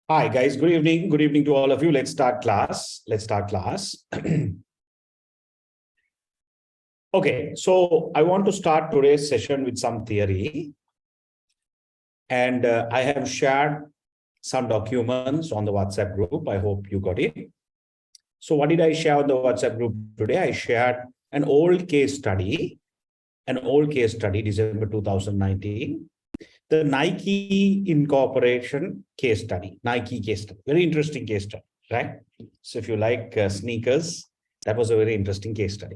Hi guys, good evening. Good evening to all of you. Let's start class. Okay, so I want to start today's session with some theory. And I have shared some documents on the WhatsApp group. I hope you got it. So what did I share on the WhatsApp group today? I shared an old case study, December 2019. The Nike Incorporation case study, very interesting case study, right? So if you like sneakers, that was a very interesting case study.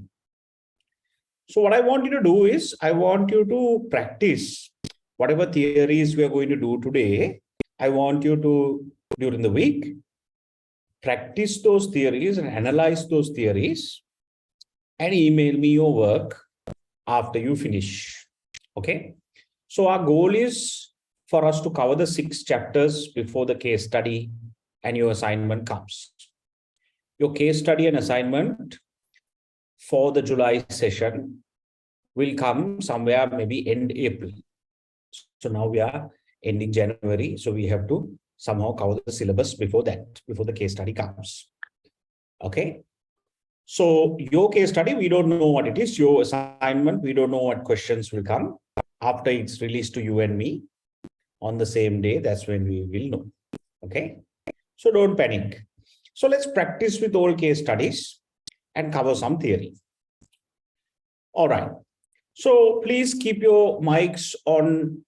So what I want you to do is, I want you to practice whatever theories we are going to do today. I want you to, during the week, practice those theories and analyze those theories and email me your work after you finish, okay? So our goal is for us to cover the 6 chapters before the case study and your assignment comes. Your case study and assignment for the July session will come somewhere maybe end April. So now we are ending January. So we have to somehow cover the syllabus before that, before the case study comes. Okay. So your case study, we don't know what it is. Your assignment, we don't know what questions will come. After it's released to you and me on the same day, that's when we will know. Okay. So don't panic. So let's practice with all case studies and cover some theory. All right. So please keep your mics on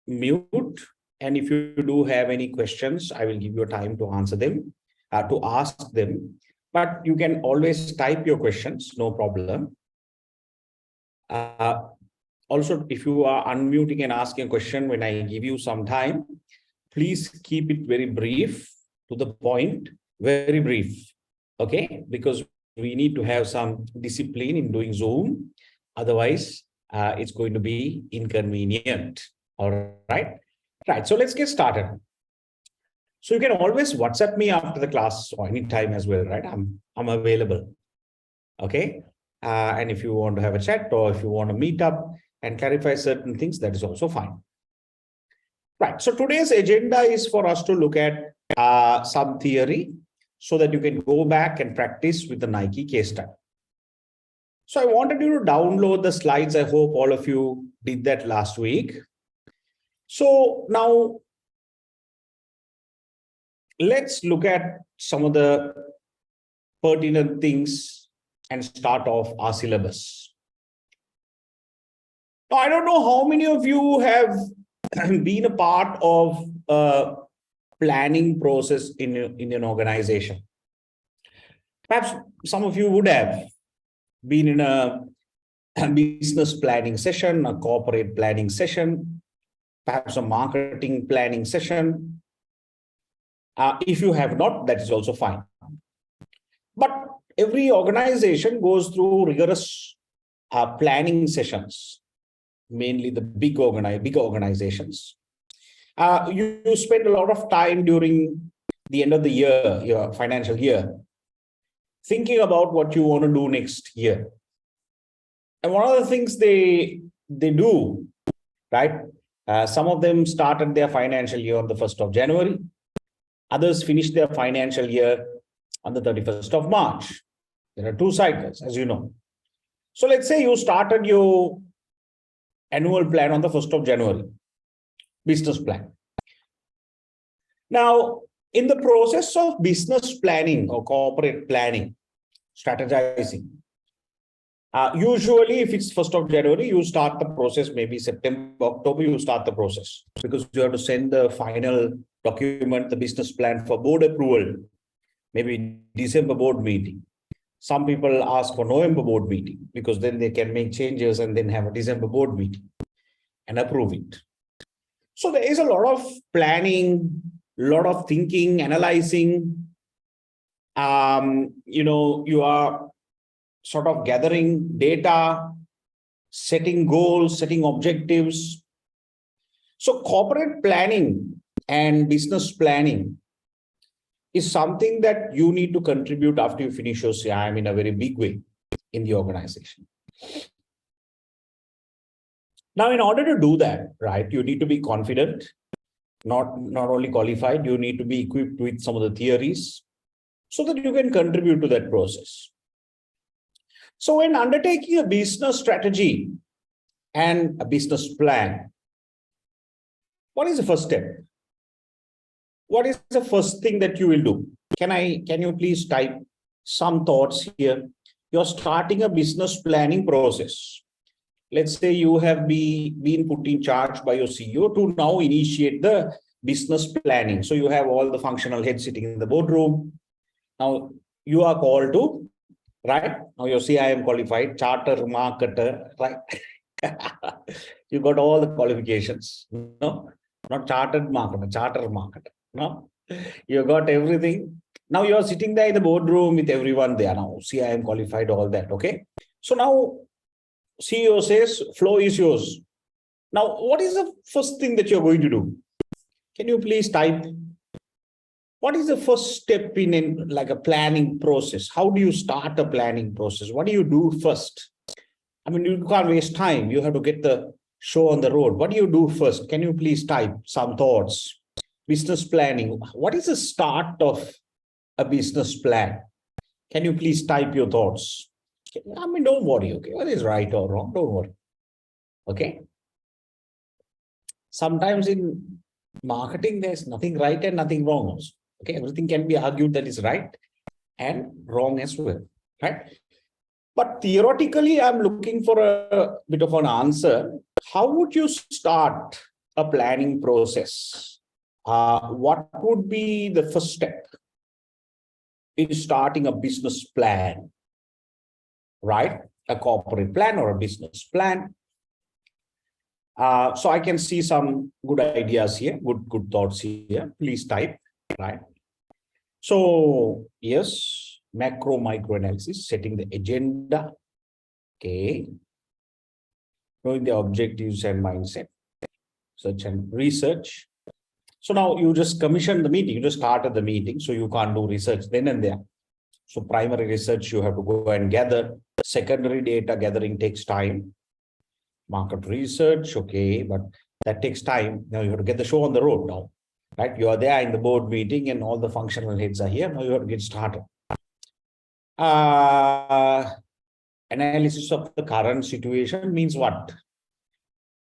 mute. And if you do have any questions, I will give you time to answer them, to ask them. But you can always type your questions, no problem. Also, if you are unmuting and asking a question when I give you some time, please keep it very brief, to the point, very brief, okay? Because we need to have some discipline in doing Zoom. Otherwise, it's going to be inconvenient, all right? Right, so let's get started. So you can always WhatsApp me after the class or anytime as well, right? I'm available, okay? And if you want to have a chat or if you want to meet up and clarify certain things, that is also fine. Right, so today's agenda is for us to look at some theory so that you can go back and practice with the Nike case study. So I wanted you to download the slides. I hope all of you did that last week. So now let's look at some of the pertinent things and start off our syllabus. Now, I don't know how many of you have been a part of a planning process in an organization. Perhaps some of you would have been in a business planning session, a corporate planning session, perhaps a marketing planning session. If you have not, that is also fine. But every organization goes through rigorous planning sessions, mainly the big organizations. You spend a lot of time during the end of the year, your financial year, thinking about what you want to do next year. And one of the things they do, right? Some of them started their financial year on the 1st of January. Others finished their financial year on the 31st of March. There are 2 cycles, as you know. So let's say you started your annual plan on the 1st of January, business plan. Now, in the process of business planning or corporate planning, strategizing, usually if it's 1st of January, you start the process, maybe September, October, you start the process because you have to send the final document, the business plan for board approval, maybe December board meeting. Some people ask for November board meeting because then they can make changes and then have a December board meeting and approve it. So there is a lot of planning, a lot of thinking, analyzing. You are sort of gathering data, setting goals, setting objectives. So corporate planning and business planning is something that you need to contribute after you finish your CIM in a very big way in the organization. Now, in order to do that, right, you need to be confident not only qualified, you need to be equipped with some of the theories so that you can contribute to that process. So when undertaking a business strategy and a business plan, what is the first step? What is the first thing that you will do? Can you please type some thoughts here? You're starting a business planning process. Let's say you have been put in charge by your CEO to now initiate the business planning. So you have all the functional heads sitting in the boardroom. Now you are called to, right? Now you're CIM qualified, charter marketer, right? You got all the qualifications, no? Not chartered marketer, charter marketer, no? You got everything. Now you're sitting there in the boardroom with everyone there now. CIM qualified, all that, okay? So now CEO says, flow is yours. Now, what is the first thing that you're going to do? Can you please type? What is the first step in like a planning process? How do you start a planning process? What do you do first? I mean, you can't waste time. You have to get the show on the road. What do you do first? Can you please type some thoughts? Business planning. What is the start of a business plan? Can you please type your thoughts? I mean, don't worry, okay? What is right or wrong? Don't worry, okay? Sometimes in marketing, there's nothing right and nothing wrong also, okay? Everything can be argued that is right and wrong as well, right? But theoretically, I'm looking for a bit of an answer. How would you start a planning process? What would be the first step in starting a business plan? Right? A corporate plan or a business plan. So I can see some good ideas here, good thoughts here. Please type, right? So yes, macro micro analysis, setting the agenda. Okay. Knowing the objectives and mindset, search and research. So now you just commissioned the meeting, you just started the meeting, so you can't do research then and there. So primary research, you have to go and gather. Secondary data gathering takes time. Market research, okay, but that takes time. Now you have to get the show on the road now, right? You are there in the board meeting and all the functional heads are here. Now you have to get started. Analysis of the current situation means what?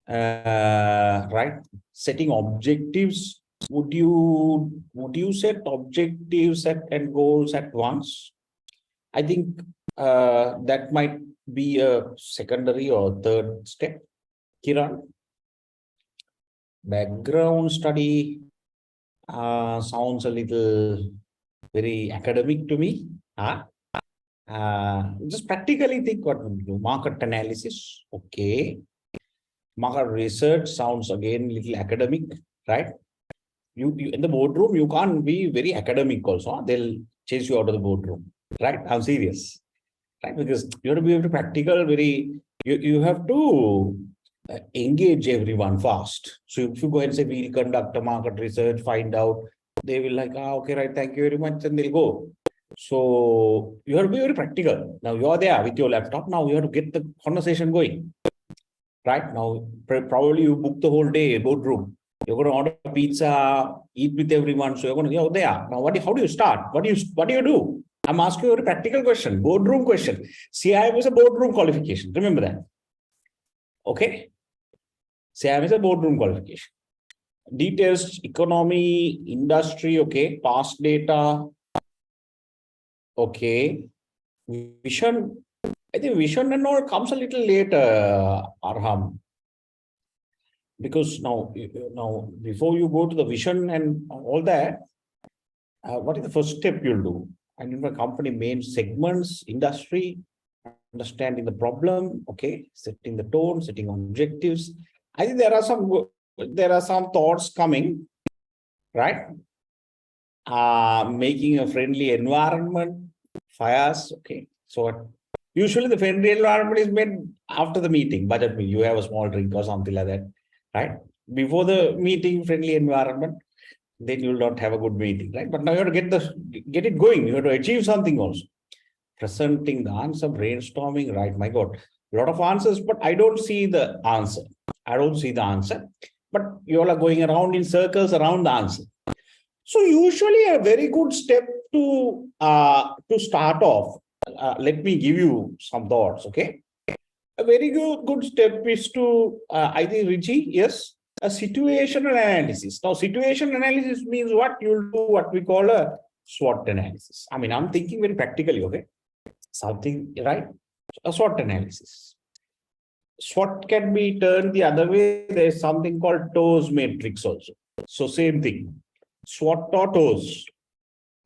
Right? Setting objectives. Would you set objectives and goals at once? I think that might be a secondary or third step. Kiran, background study sounds a little very academic to me. Just practically think what we do. Market analysis, okay. Market research sounds again a little academic, right? You in the boardroom, you can't be very academic also. They'll chase you out of the boardroom, right? I'm serious, right? Because you have to be able to practical, you have to engage everyone fast. So if you go and say, we'll conduct a market research, find out, they will like, okay, right, thank you very much, and they'll go. So you have to be very practical. Now you're there with your laptop. Now you have to get the conversation going, right? Now, probably you book the whole day, boardroom. You're going to order pizza, eat with everyone. So you're going to, you're there. Now, how do you start? What do you do? I'm asking you a practical question, boardroom question. CIM is a boardroom qualification. Remember that. Okay. CIM is a boardroom qualification. Details, economy, industry, okay. Past data. Okay. Vision. I think vision and all comes a little later, Arham. Because now, before you go to the vision and all that, what is the first step you'll do? Identify company main segments, industry, understanding the problem, okay, setting the tone, setting objectives. I think there are some thoughts coming, right? Making a friendly environment, fires, okay. So usually the friendly environment is made after the meeting, budget meeting. You have a small drink or something like that, right? Before the meeting, friendly environment, then you will not have a good meeting, right? But now you have to get it going. You have to achieve something also. Presenting the answer, brainstorming, right? My God, a lot of answers, but I don't see the answer. but you all are going around in circles around the answer. So usually a very good step to start off, let me give you some thoughts, okay? A very good step is to, I think, Richie, yes, a situational analysis. Now, situational analysis means what? You'll do what we call a SWOT analysis. I mean, I'm thinking very practically, okay? Something, right? A SWOT analysis. SWOT can be turned the other way. There's something called TOES matrix also. So same thing. SWOT or TOES.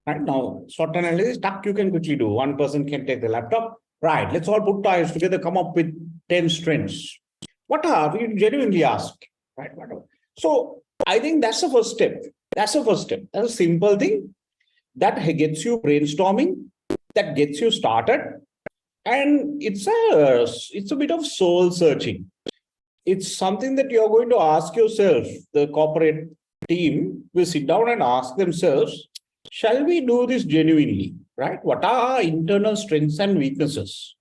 Right now, SWOT analysis, you can quickly do. One person can take the laptop. Right, let's all put eyes together, come up with 10 strengths. What are we genuinely ask? Right? So I think that's the first step. That's the first step. That's a simple thing that gets you brainstorming, that gets you started. And it's a bit of soul searching. It's something that you're going to ask yourself. The corporate team will sit down and ask themselves, shall we do this genuinely? Right? What are our internal strengths and weaknesses?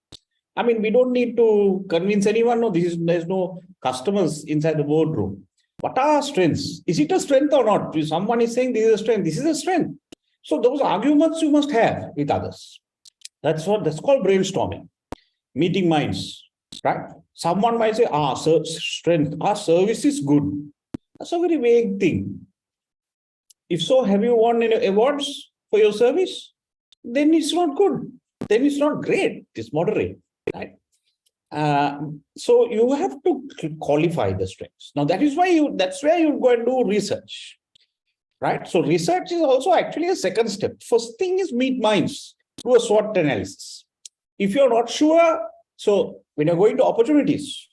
I mean, we don't need to convince anyone. No, there's no customers inside the boardroom. What are our strengths? Is it a strength or not? If someone is saying this is a strength, this is a strength. So those arguments you must have with others. That's called brainstorming, meeting minds, right? Someone might say, strength, our service is good. That's a very vague thing. If so, have you won any awards for your service? Then it's not good. Then it's not great. It's moderate, right? So you have to qualify the strengths. Now that's where you go and do research, right? So research is also actually a second step. First thing is meet minds, do a SWOT analysis. If you're not sure, so when you're going to opportunities,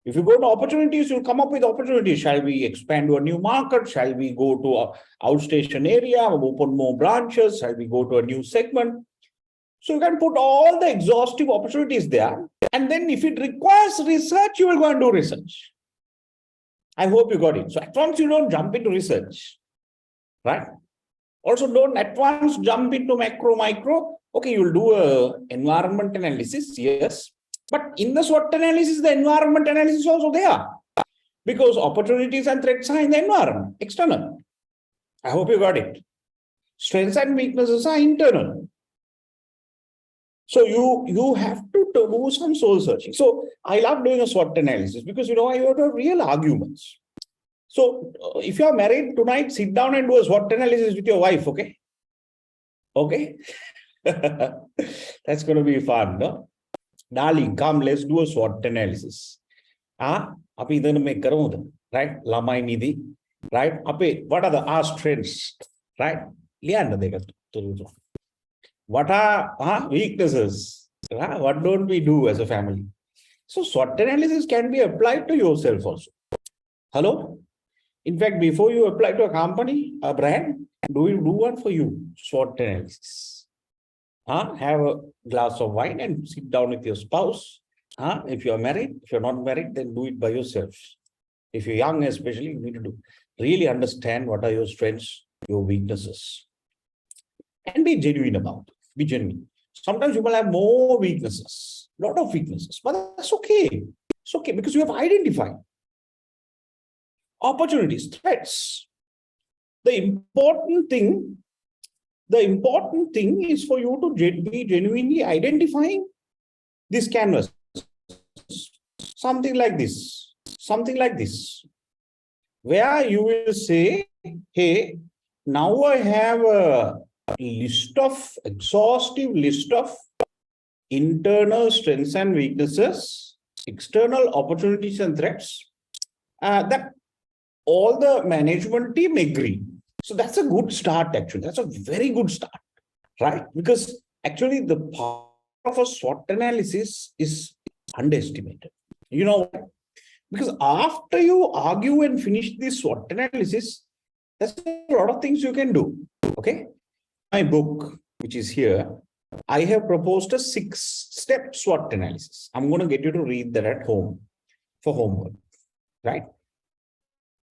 if you go to opportunities, you'll come up with opportunities. Shall we expand to a new market? Shall we go to an outstation area, open more branches? Shall we go to a new segment? So you can put all the exhaustive opportunities there. And then if it requires research, you will go and do research. I hope you got it. So at once you don't jump into research, right? Also don't at once jump into micro. Okay, you'll do an environment analysis, yes. But in the SWOT analysis, the environment analysis is also there. Because opportunities and threats are in the environment, external. I hope you got it. Strengths and weaknesses are internal. So you have to do some soul searching. So I love doing a SWOT analysis because, you have to have real arguments. So if you are married tonight, sit down and do a SWOT analysis with your wife, okay? Okay? That's going to be fun, no? Darling, come, let's do a SWOT analysis. Right? Lamai nidhi. Right? What are our strengths? Right? What are weaknesses? What don't we do as a family? So SWOT analysis can be applied to yourself also. Hello? In fact, before you apply to a company, a brand, do one for you, SWOT analysis. Have a glass of wine and sit down with your spouse. If you're married, if you're not married, then do it by yourself. If you're young, especially, you need to really understand what are your strengths, your weaknesses, and be genuine about it. Be genuine. Sometimes you will have more weaknesses, a lot of weaknesses, but that's okay. It's okay because you have identified opportunities, threats. The important thing is for you to be genuinely identifying this canvas. Something like this, where you will say, hey, now I have a exhaustive list of internal strengths and weaknesses, external opportunities and threats, that all the management team agree. So that's a good start, actually. That's a very good start, right? Because actually the power of a SWOT analysis is underestimated. You know why? Because after you argue and finish this SWOT analysis, there's a lot of things you can do, okay? My book, which is here, I have proposed a 6-step SWOT analysis. I'm going to get you to read that at home for homework, right?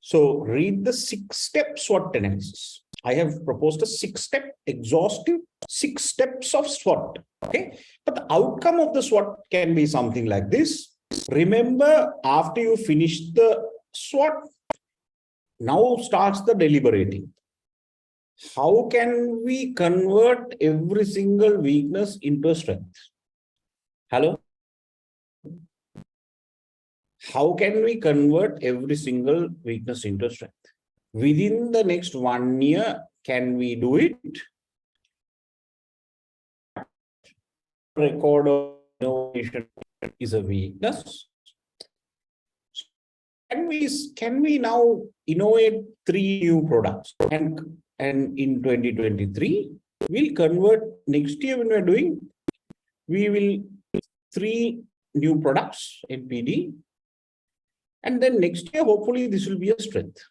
So read the 6-step SWOT analysis. I have proposed a 6-step exhaustive 6 steps of SWOT. Okay. But the outcome of the SWOT can be something like this. Remember, after you finish the SWOT, Now starts the deliberating. How can we convert every single weakness into a strength? Hello? How can we convert every single weakness into a strength? Within the next 1 year, can we do it? Record of innovation is a weakness. Can we now innovate 3 new products? And in 2023, we'll convert next year when we're doing, we will 3 new products in PD. And then next year, hopefully, this will be a strength.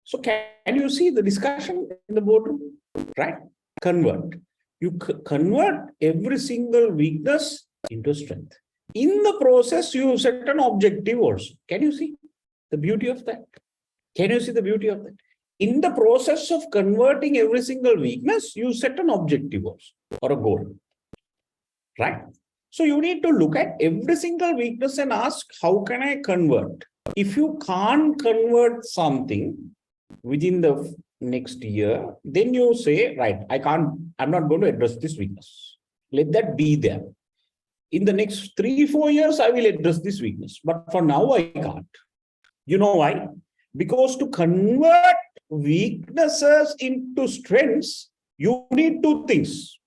So can you see the discussion in the boardroom? Right? Convert. You convert every single weakness into strength. In the process, you set an objective also. Can you see the beauty of that? Can you see the beauty of that? In the process of converting every single weakness, you set an objective also or a goal. Right? So you need to look at every single weakness and ask, how can I convert? If you can't convert something within the next year, then you say, right, I'm not going to address this weakness. Let that be there. In the next 3-4 years, I will address this weakness. But for now, I can't. You know why? Because to convert weaknesses into strengths, you need 2 things.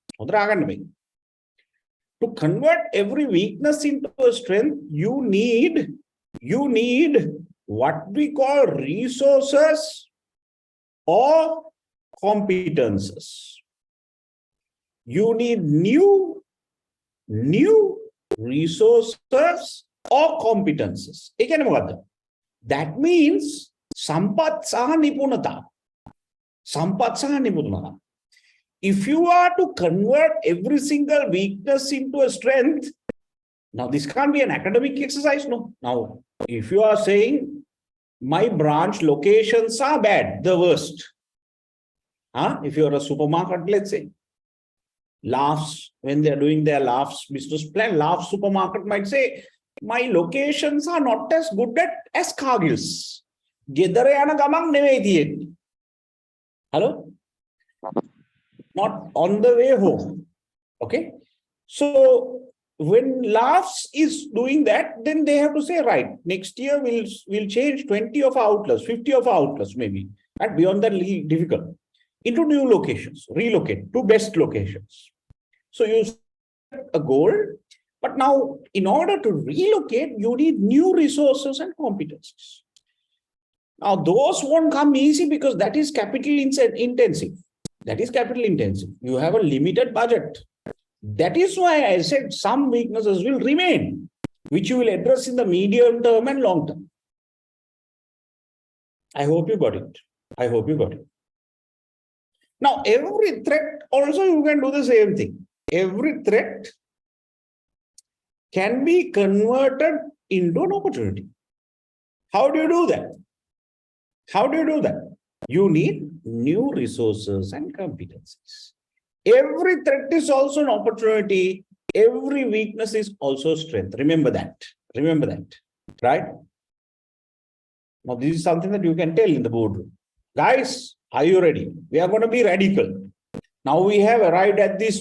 To convert every weakness into a strength, you need what we call resources or competences. You need new resources or competences. That means sampat saha nipunata. If you are to convert every single weakness into a strength, now this can't be an academic exercise, no. Now, if you are saying my branch locations are bad, the worst. If you are a supermarket, let's say, Laughs, when they are doing their Laughs business plan, Laughs supermarket might say, my locations are not as good as Cargill's. Hello? Not on the way home. Okay? So when Laughs is doing that, then they have to say, right, next year we'll change 20 of our outlets, 50 of our outlets maybe. And beyond that, little difficult. Into new locations, relocate to best locations. So you set a goal, but now in order to relocate, you need new resources and competencies. Now those won't come easy because that is capital intensive. That is capital intensive. You have a limited budget. That is why I said some weaknesses will remain, which you will address in the medium term and long term. I hope you got it. I hope you got it. Now, every threat also you can do the same thing. Every threat can be converted into an opportunity. How do you do that? How do you do that? You need new resources and competencies. Every threat is also an opportunity. Every weakness is also strength. Remember that. Remember that. Right? Now, this is something that you can tell in the boardroom. Guys, are you ready? We are going to be radical. Now we have arrived at this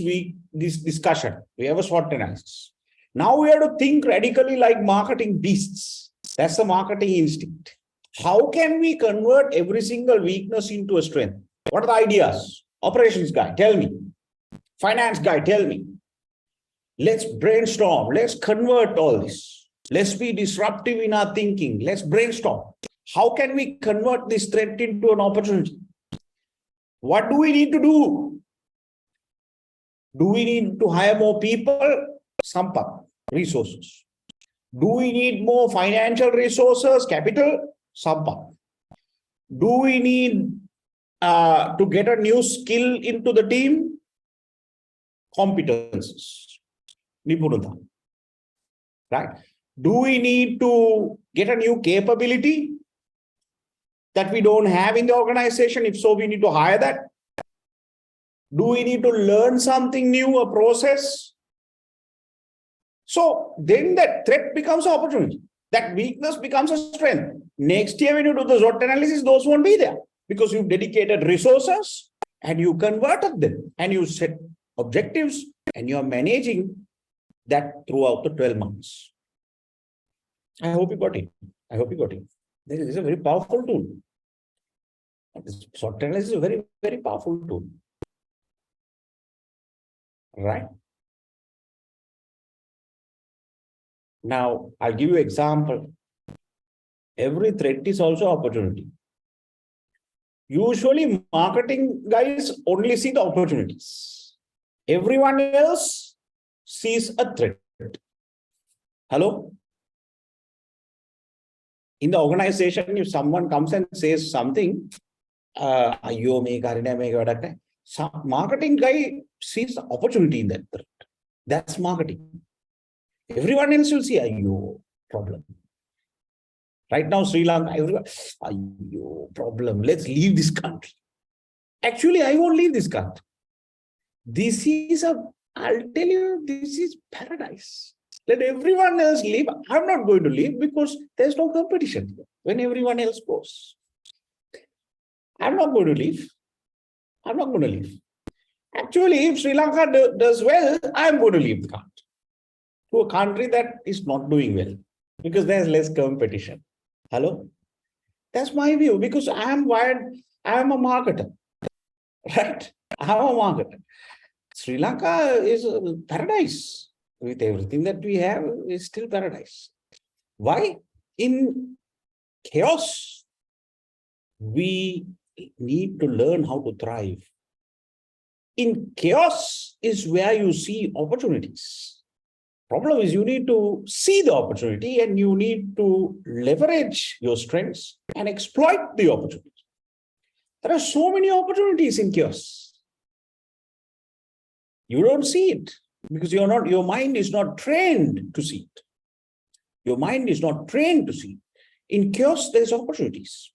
discussion. We have a SWOT analysis. Now we have to think radically like marketing beasts. That's the marketing instinct. How can we convert every single weakness into a strength? What are the ideas? Operations guy, tell me. Finance guy, tell me. Let's brainstorm. Let's convert all this. Let's be disruptive in our thinking. Let's brainstorm. How can we convert this threat into an opportunity? What do we need to do? Do we need to hire more people? Sampak, resources. Do we need more financial resources, capital? Sampak. Do we need to get a new skill into the team? Competences. Nipunata. Right? Do we need to get a new capability that we don't have in the organization? If so, we need to hire that. Do we need to learn something new, a process? So then that threat becomes an opportunity. That weakness becomes a strength. Next year, when you do the SWOT analysis, those won't be there because you've dedicated resources and you converted them and you set objectives and you're managing that throughout the 12 months. I hope you got it. I hope you got it. This is a very powerful tool. This SWOT analysis is a very, very powerful tool. Right? Now, I'll give you an example. Every threat is also opportunity. Usually, marketing guys only see the opportunities. Everyone else sees a threat. Hello? In the organization, if someone comes and says something, marketing guy sees the opportunity in that threat. That's marketing. Everyone else will see problem. Right now, Sri Lanka, everyone, problem. Let's leave this country. Actually, I won't leave this country. I'll tell you, this is paradise. Let everyone else leave. I'm not going to leave because there's no competition when everyone else goes. I'm not going to leave. I'm not going to leave. Actually, if Sri Lanka does well, I'm going to leave the country to a country that is not doing well because there's less competition. Hello? That's my view because I am wired. I am a marketer. Right? I'm a marketer. Sri Lanka is a paradise. With everything that we have, is still paradise. Why? In chaos, we need to learn how to thrive. In chaos is where you see opportunities. Problem is you need to see the opportunity and you need to leverage your strengths and exploit the opportunity. There are so many opportunities in chaos. You don't see it. Because your mind is not trained to see it. Your mind is not trained to see it. In chaos, there's opportunities.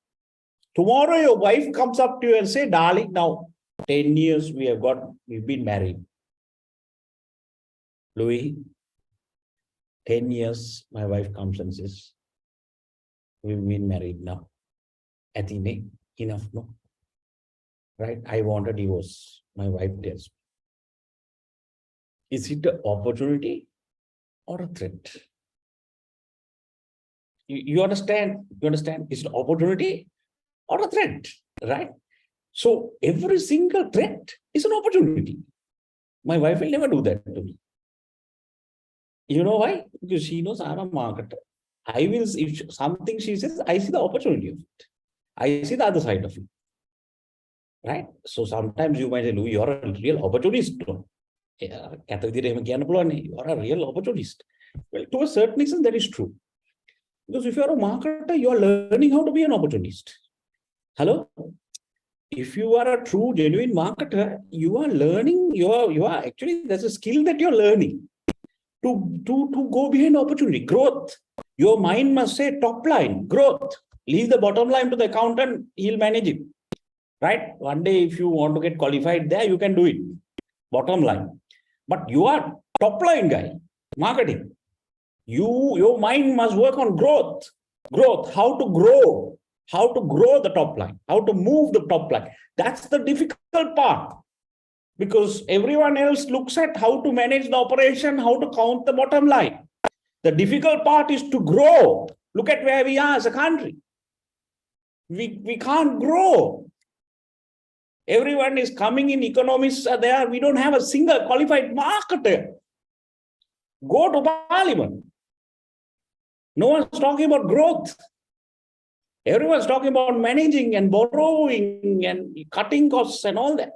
Tomorrow, your wife comes up to you and say, darling, now 10 years we've been married. Lewie, 10 years, my wife comes and says, we've been married now. Athene, enough, no? Right? I want a divorce. My wife tells me. Is it an opportunity or a threat? You understand? You understand? Is it an opportunity or a threat? Right? So every single threat is an opportunity. My wife will never do that to me. You know why? Because she knows I'm a marketer. If something she says, I see the opportunity of it. I see the other side of it. Right? So sometimes you might say, Lewie, you're a real opportunist. You are a real opportunist. Well, to a certain extent, that is true. Because if you're a marketer, you are learning how to be an opportunist. Hello? If you are a true, genuine marketer, you are learning, you are actually, there's a skill that you're learning to go behind opportunity, growth. Your mind must say top line, growth. Leave the bottom line to the accountant, he'll manage it. Right? One day, if you want to get qualified there, you can do it. Bottom line. But you are top line guy, marketing. Your mind must work on growth. Growth, how to grow the top line, how to move the top line. That's the difficult part. Because everyone else looks at how to manage the operation, how to count the bottom line. The difficult part is to grow. Look at where we are as a country. We can't grow. Everyone is coming in, economists are there. We don't have a single qualified marketer. Go to Parliament. No one's talking about growth. Everyone's talking about managing and borrowing and cutting costs and all that.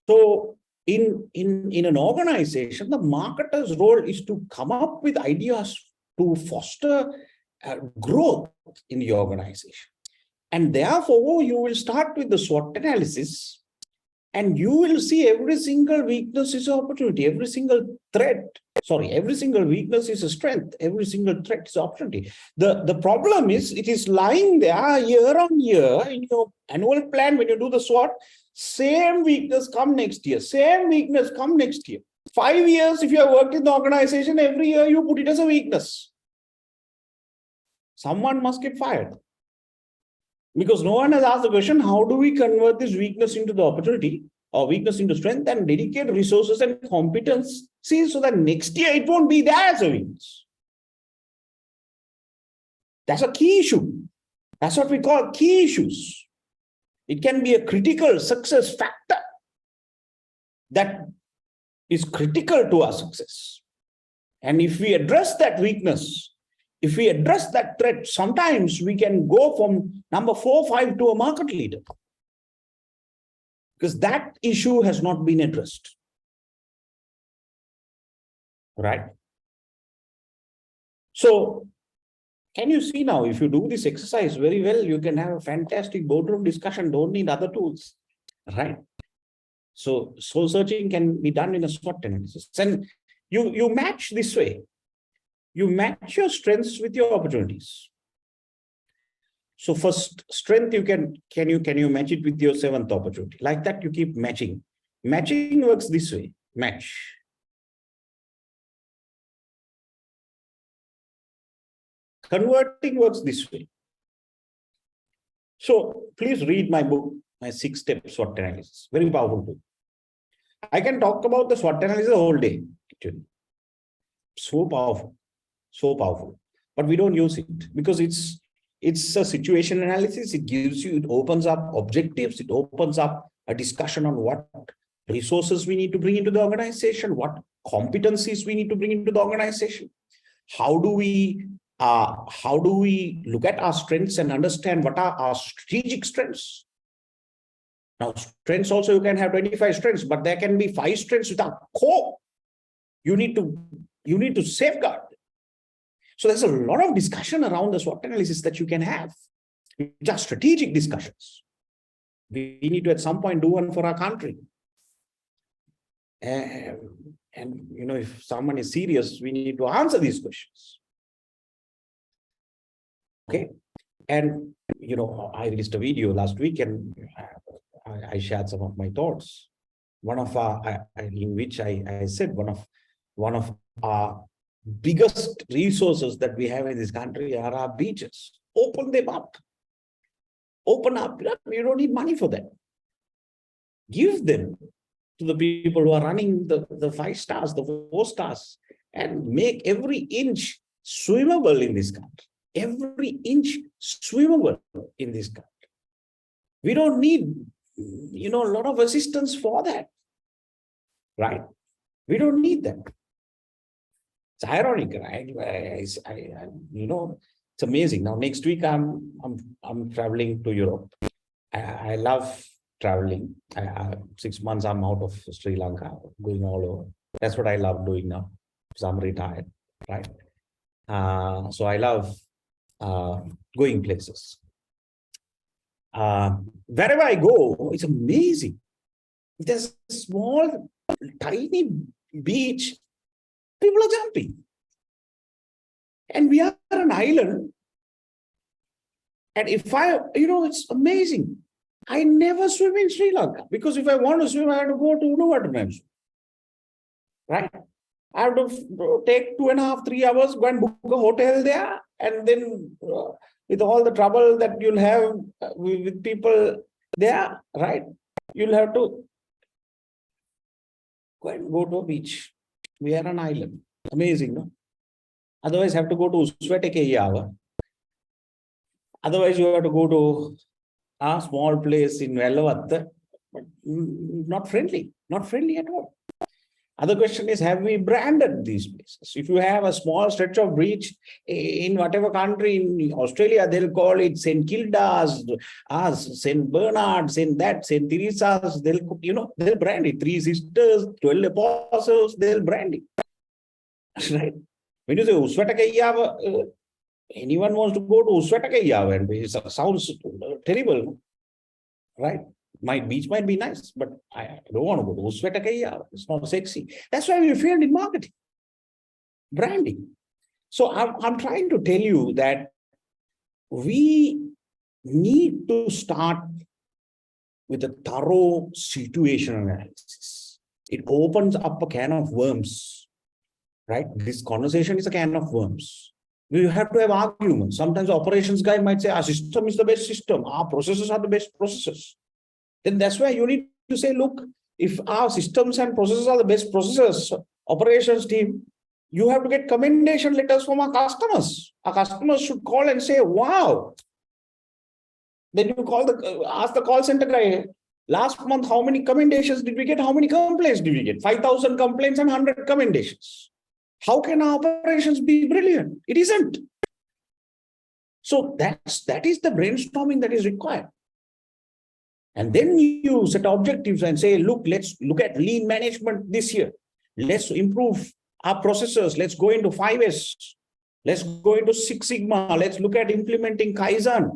So in an organization, the marketer's role is to come up with ideas to foster growth in the organization. And therefore, you will start with the SWOT analysis and you will see every single weakness is an opportunity, every single weakness is a strength, every single threat is an opportunity. The problem is it is lying there year on year in your annual plan when you do the SWOT, same weakness come next year, same weakness come next year. 5 years, if you have worked in the organization, every year you put it as a weakness. Someone must get fired. Because no one has asked the question, how do we convert this weakness into the opportunity or weakness into strength and dedicate resources and competence? See, so that next year it won't be there as a weakness. That's a key issue. That's what we call key issues. It can be a critical success factor that is critical to our success. And if we address that weakness, if we address that threat, sometimes we can go from number 4 or 5 to a market leader. Because that issue has not been addressed. Right? So, can you see now, if you do this exercise very well, you can have a fantastic boardroom discussion, don't need other tools. Right? So, soul searching can be done in a SWOT analysis. And you match this way. You match your strengths with your opportunities. So first strength, can you match it with your 7th opportunity? Like that, you keep matching. Matching works this way. Match. Converting works this way. So please read my book, my 6-step SWOT analysis. Very powerful book. I can talk about the SWOT analysis the whole day, actually. So powerful. So powerful. But we don't use it because it's a situation analysis. It opens up objectives. It opens up a discussion on what resources we need to bring into the organization, what competencies we need to bring into the organization. How do we look at our strengths and understand what are our strategic strengths? Now, strengths also, you can have 25 strengths, but there can be 5 strengths without core. You need to safeguard. So there's a lot of discussion around the SWOT analysis that you can have, which are strategic discussions. We need to at some point do one for our country. And if someone is serious, we need to answer these questions. Okay. And, I released a video last week and I shared some of my thoughts. In which I said one of our biggest resources that we have in this country are our beaches. Open them up. Open up. You don't need money for that. Give them to the people who are running the 5 stars, the 4 stars, and make every inch swimmable in this country. Every inch swimmable in this country. We don't need, a lot of assistance for that. Right? We don't need that. It's ironic, right? It's amazing. Now, next week I'm traveling to Europe. I love traveling. 6 months I'm out of Sri Lanka, going all over. That's what I love doing now, because I'm retired, right? So I love going places. Wherever I go, it's amazing. There's a small, tiny beach. People are jumping. And we are an island. And if it's amazing. I never swim in Sri Lanka because if I want to swim, I have to go to Uluwatu. Right? I have to take 2.5, 3 hours, go and book a hotel there. And then with all the trouble that you'll have with people there, right? You'll have to go to a beach. We are an island. Amazing, no? Otherwise, have to go to Swimmable. Otherwise, you have to go to a small place in Velavath, but not friendly at all. Other question is, have we branded these places? If you have a small stretch of beach in whatever country, in Australia, they'll call it St. Kilda's, St. Bernard, St. Teresa's, they'll brand it. 3 sisters, 12 apostles, they'll brand it. Right? When you say Uswatakayava, anyone wants to go to Uswatakayava, and it sounds terrible, right? My beach might be nice, but I don't want to go to Uswatakayava. It's not sexy. That's why we failed in marketing, branding. So I'm trying to tell you that we need to start with a thorough situational analysis. It opens up a can of worms, right? This conversation is a can of worms. You have to have arguments. Sometimes the operations guy might say, our system is the best system. Our processes are the best processes. Then that's why you need to say, look, if our systems and processes are the best processes, operations team, you have to get commendation letters from our customers. Our customers should call and say, wow. Then you ask the call center guy, last month, how many commendations did we get? How many complaints did we get? 5,000 complaints and 100 commendations. How can our operations be brilliant? It isn't. So that is the brainstorming that is required. And then you set objectives and say, look, let's look at lean management this year. Let's improve our processes. Let's go into 5S. Let's go into Six Sigma. Let's look at implementing Kaizen.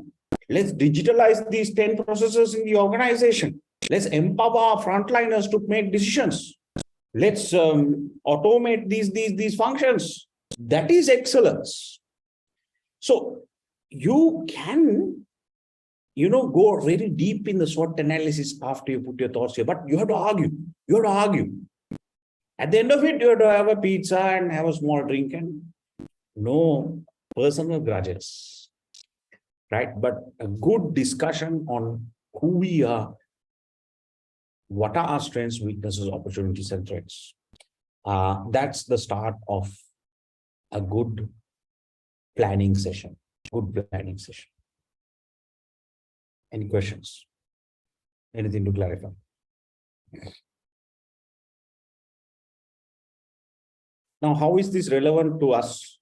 Let's digitalize these 10 processes in the organization. Let's empower our frontliners to make decisions. Let's automate these functions. That is excellence. So you can, go very deep in the SWOT analysis after you put your thoughts here, but you have to argue. You have to argue. At the end of it, you have to have a pizza and have a small drink and no personal grudges, right? But a good discussion on who we are, what are our strengths, weaknesses, opportunities, and threats. That's the start of a good planning session. Good planning session. Any questions? Anything to clarify? Now, how is this relevant to us?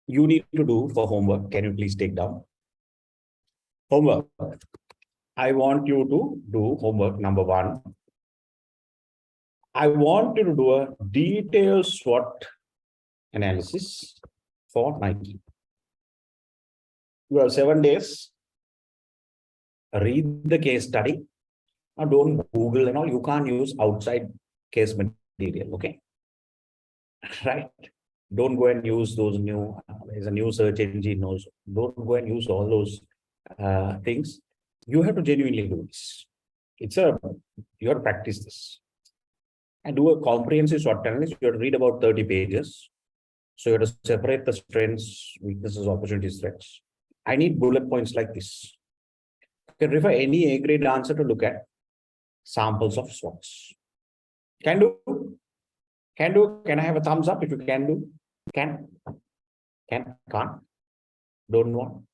You need to do for homework. Can you please take down? Homework. I want you to do homework number 1. I want you to do a detailed SWOT analysis for Nike. You have 7 days. Read the case study. Now, don't Google and all. You can't use outside case material, okay? Right? Don't go and use those there's a new search engine also. Don't go and use all those things. You have to genuinely do this. You have to practice this. And do a comprehensive SWOT analysis. You have to read about 30 pages. So you have to separate the strengths, weaknesses, opportunities, threats. I need bullet points like this. You can refer any A-grade answer to look at samples of SWOTs. Can do? Can do? Can I have a thumbs up if you can do? Can? Can't? Don't want?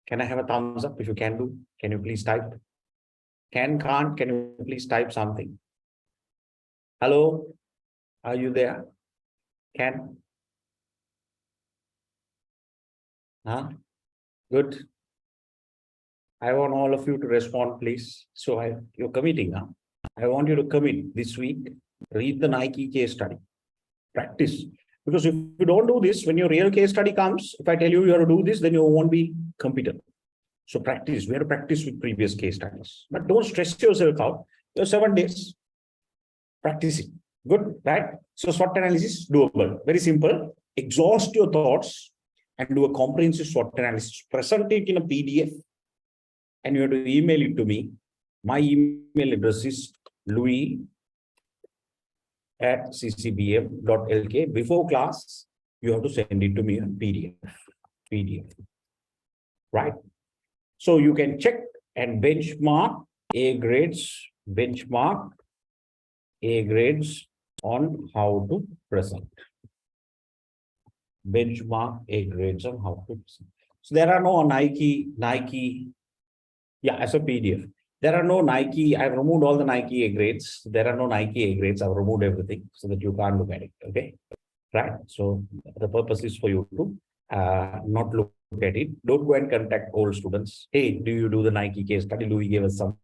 Can I have a thumbs up if you can do? Can you please type? Can't? Can you please type something? Hello? Are you there? Can? Huh? Good. I want all of you to respond, please. So you're committing now. I want you to commit this week. Read the Nike case study. Practice. Because if you don't do this, when your real case study comes, if I tell you have to do this, then you won't be competent. So practice. We have to practice with previous case studies. But don't stress yourself out. You have 7 days. Practice it. Good, right? So SWOT analysis, doable. Very simple. Exhaust your thoughts and do a comprehensive SWOT analysis. Present it in a PDF. And you have to email it to me. My email address is louis@ccbm.lk. Before class, you have to send it to me in PDF. Right? So you can check and benchmark A grades on how to present. Benchmark A grades on how to present. So there are no Nike, as a PDF. There are no Nike. I've removed all the Nike A grades. There are no Nike A grades. I've removed everything so that you can't look at it. Okay. Right. So the purpose is for you to not look at it. Don't go and contact old students. Hey, do you do the Nike case study? Louis gave us some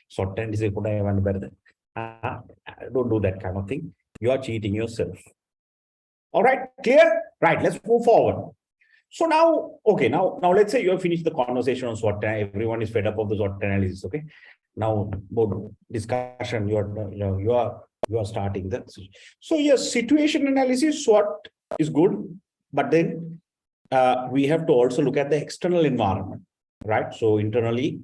short and say, don't do that kind of thing. You are cheating yourself. All right. Clear? Right. Let's move forward. So now, okay, now let's say you have finished the conversation on SWOT. Everyone is fed up of the SWOT analysis. Okay. Now, more discussion. You are starting that. So yes, situation analysis, SWOT is good, but then we have to also look at the external environment, right? So internally,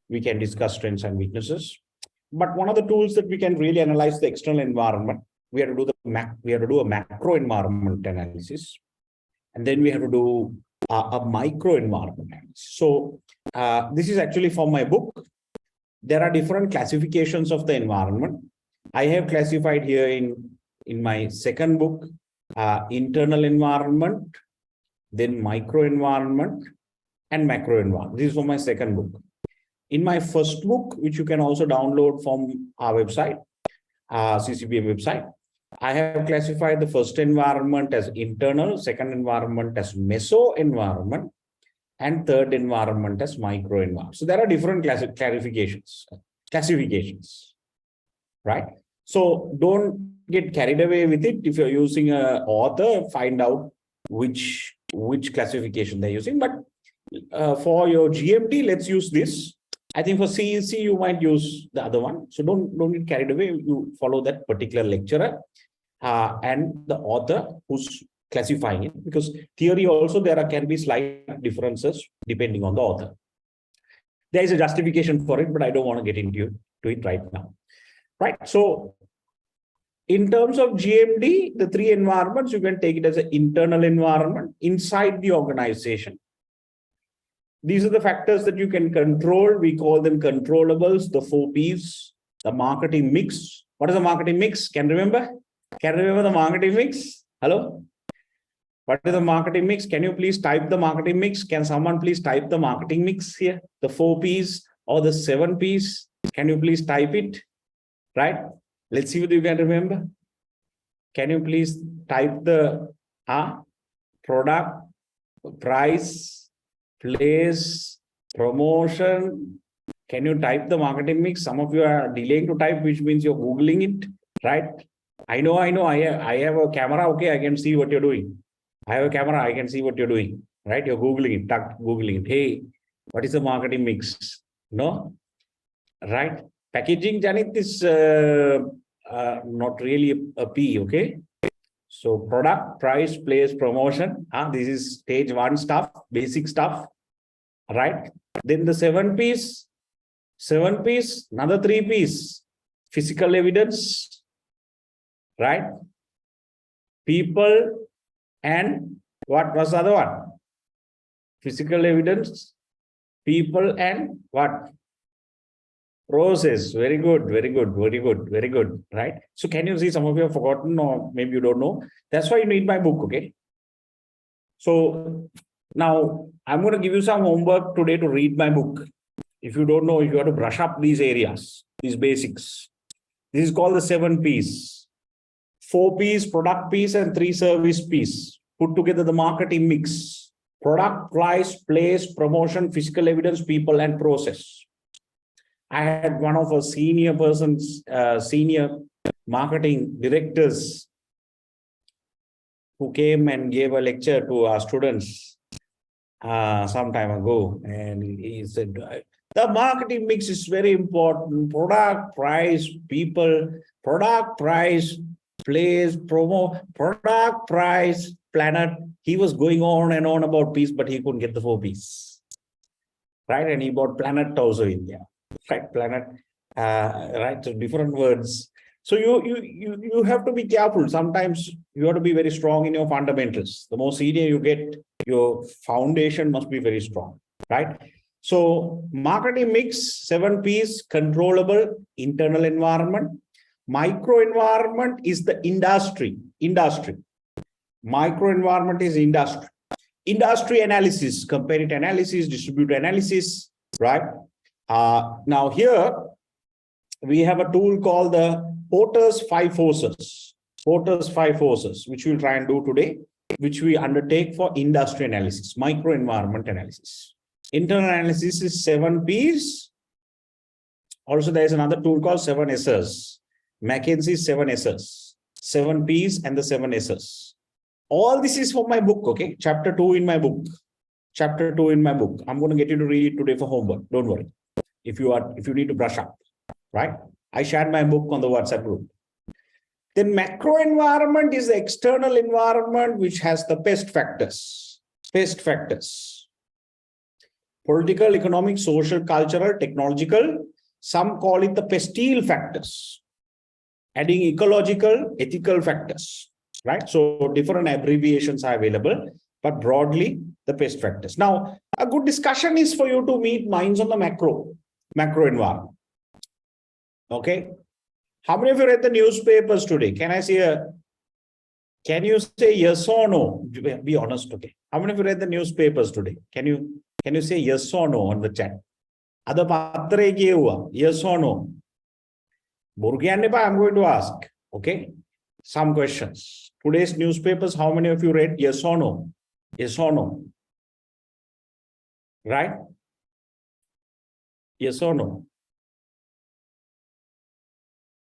We can discuss strengths and weaknesses. But one of the tools that we can really analyze the external environment, we have to do a macro environment analysis, and then we have to do a micro environment analysis. So this is actually from my book. There are different classifications of the environment. I have classified here in my second book, internal environment, then micro environment, and macro environment. This is for my second book. In my first book, which you can also download from our website, CCBM website, I have classified the first environment as internal, second environment as meso environment, and third environment as micro environment. So there are different classifications, right? So don't get carried away with it. If you're using an author, find out which classification they're using. But for your GMT, let's use this. I think for CEC, you might use the other one. So don't get carried away. You follow that particular lecturer and the author who's classifying it, because theory also can be slight differences depending on the author. There is a justification for it, but I don't want to get into it right now. Right. So in terms of GMD, the three environments, you can take it as an internal environment inside the organization. These are the factors that you can control. We call them controllables, the 4 Ps, the marketing mix. What is the marketing mix? Can remember? Can remember the marketing mix? Hello? What is the marketing mix? Can you please type the marketing mix? Can someone please type the marketing mix here? The 4 Ps or the 7 Ps? Can you please type it? Right? Let's see whether you can remember. Can you please type the product, price, place, promotion? Can you type the marketing mix? Some of you are delaying to type, which means you're Googling it, right? I know. I have a camera. Okay, I can see what you're doing. I have a camera. I can see what you're doing, right? You're Googling it, Googling it. Hey, what is the marketing mix? No, right? Packaging, Janit, is not really a P, okay? So product, price, place, promotion. This is stage 1 stuff, basic stuff, right? Then the 7 Ps, another 3 Ps, physical evidence, right? People, and what was the other one? Physical evidence, people, and what? Process. Very good, right? So can you see some of you have forgotten, or maybe you don't know? That's why you need my book, okay? So now I'm going to give you some homework today to read my book. If you don't know, you have to brush up these areas, these basics. This is called the 7 Ps. 4 Ps, product piece, and 3 service piece. Put together the marketing mix. Product, price, place, promotion, physical evidence, people, and process. I had one of our senior marketing directors who came and gave a lecture to our students some time ago. And he said, the marketing mix is very important. Product, price, people, product, price, place, promo, product, price, planet. He was going on and on about Ps, but he couldn't get the 4 Ps. Right? And he bought planet also in there. Right, planet, right? So different words. So you have to be careful. Sometimes you have to be very strong in your fundamentals. The more senior you get, your foundation must be very strong, right? So marketing mix, 7 Ps, controllable, internal environment. Micro environment is the industry. Micro environment is industry. Industry analysis, comparative analysis, distributed analysis, right? Now here we have a tool called the Porter's 5 Forces. Porter's 5 Forces, which we'll try and do today, which we undertake for industry analysis, micro environment analysis. Internal analysis is 7 Ps. Also, there is another tool called 7 S's. McKinsey's 7 S's, 7 Ps, and the 7 S's. All this is for my book, okay? Chapter 2 in my book. Chapter 2 in my book. I'm going to get you to read it today for homework. Don't worry. If you need to brush up, right? I shared my book on the WhatsApp group. Then macro environment is the external environment which has the pest factors. political, economic, social, cultural, technological. Some call it the pestile factors, adding ecological, ethical factors, right? So different abbreviations are available, but broadly the pest factors. Now, a good discussion is for you to meet minds on the macro environment. Okay. How many of you read the newspapers today? Can you say yes or no? Be honest, okay. How many of you read the newspapers today? Can you say yes or no on the chat? Other patre yes or no? I'm going to ask, okay? Some questions. Today's newspapers, how many of you read yes or no? Yes or no? Right? Yes or no?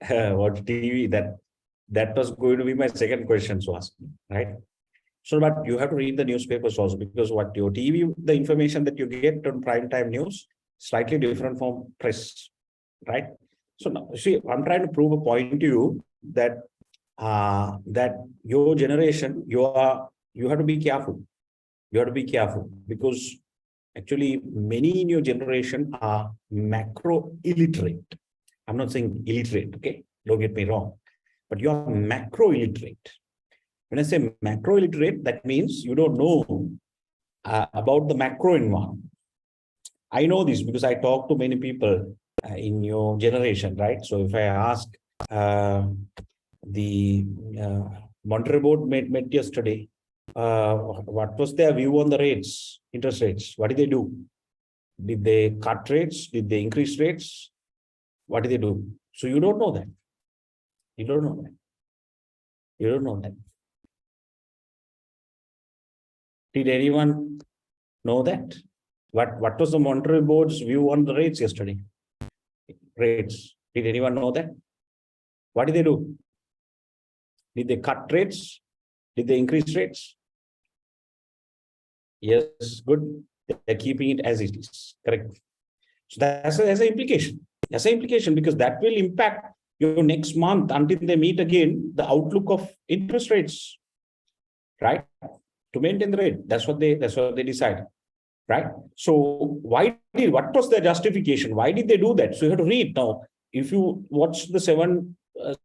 What TV? That was going to be my second question to ask, right? So, but you have to read the newspapers also, because what your TV, the information that you get on prime time news, slightly different from press, right? So now, see, I'm trying to prove a point to you that that your generation, you have to be careful. You have to be careful, because actually many in your generation are macro illiterate. I'm not saying illiterate, okay? Don't get me wrong, but you are macro illiterate. When I say macro illiterate, that means you don't know about the macro environment. I know this because I talk to many people in your generation, right? So if I ask the monetary board met yesterday, what was their view on the rates, interest rates? What did they do? Did they cut rates? Did they increase rates? What did they do? So you don't know that. You don't know that. You don't know that. Did anyone know that? What was the monetary board's view on the rates yesterday? Rates. Did anyone know that? What did they do? Did they cut rates? Did they increase rates? Yes, good. They're keeping it as it is. Correct. So that's an implication. That's an implication, because that will impact your next month until they meet again, the outlook of interest rates, right? To maintain the rate. That's what they decide, right? So what was their justification? Why did they do that? So you have to read now. If you watch the 7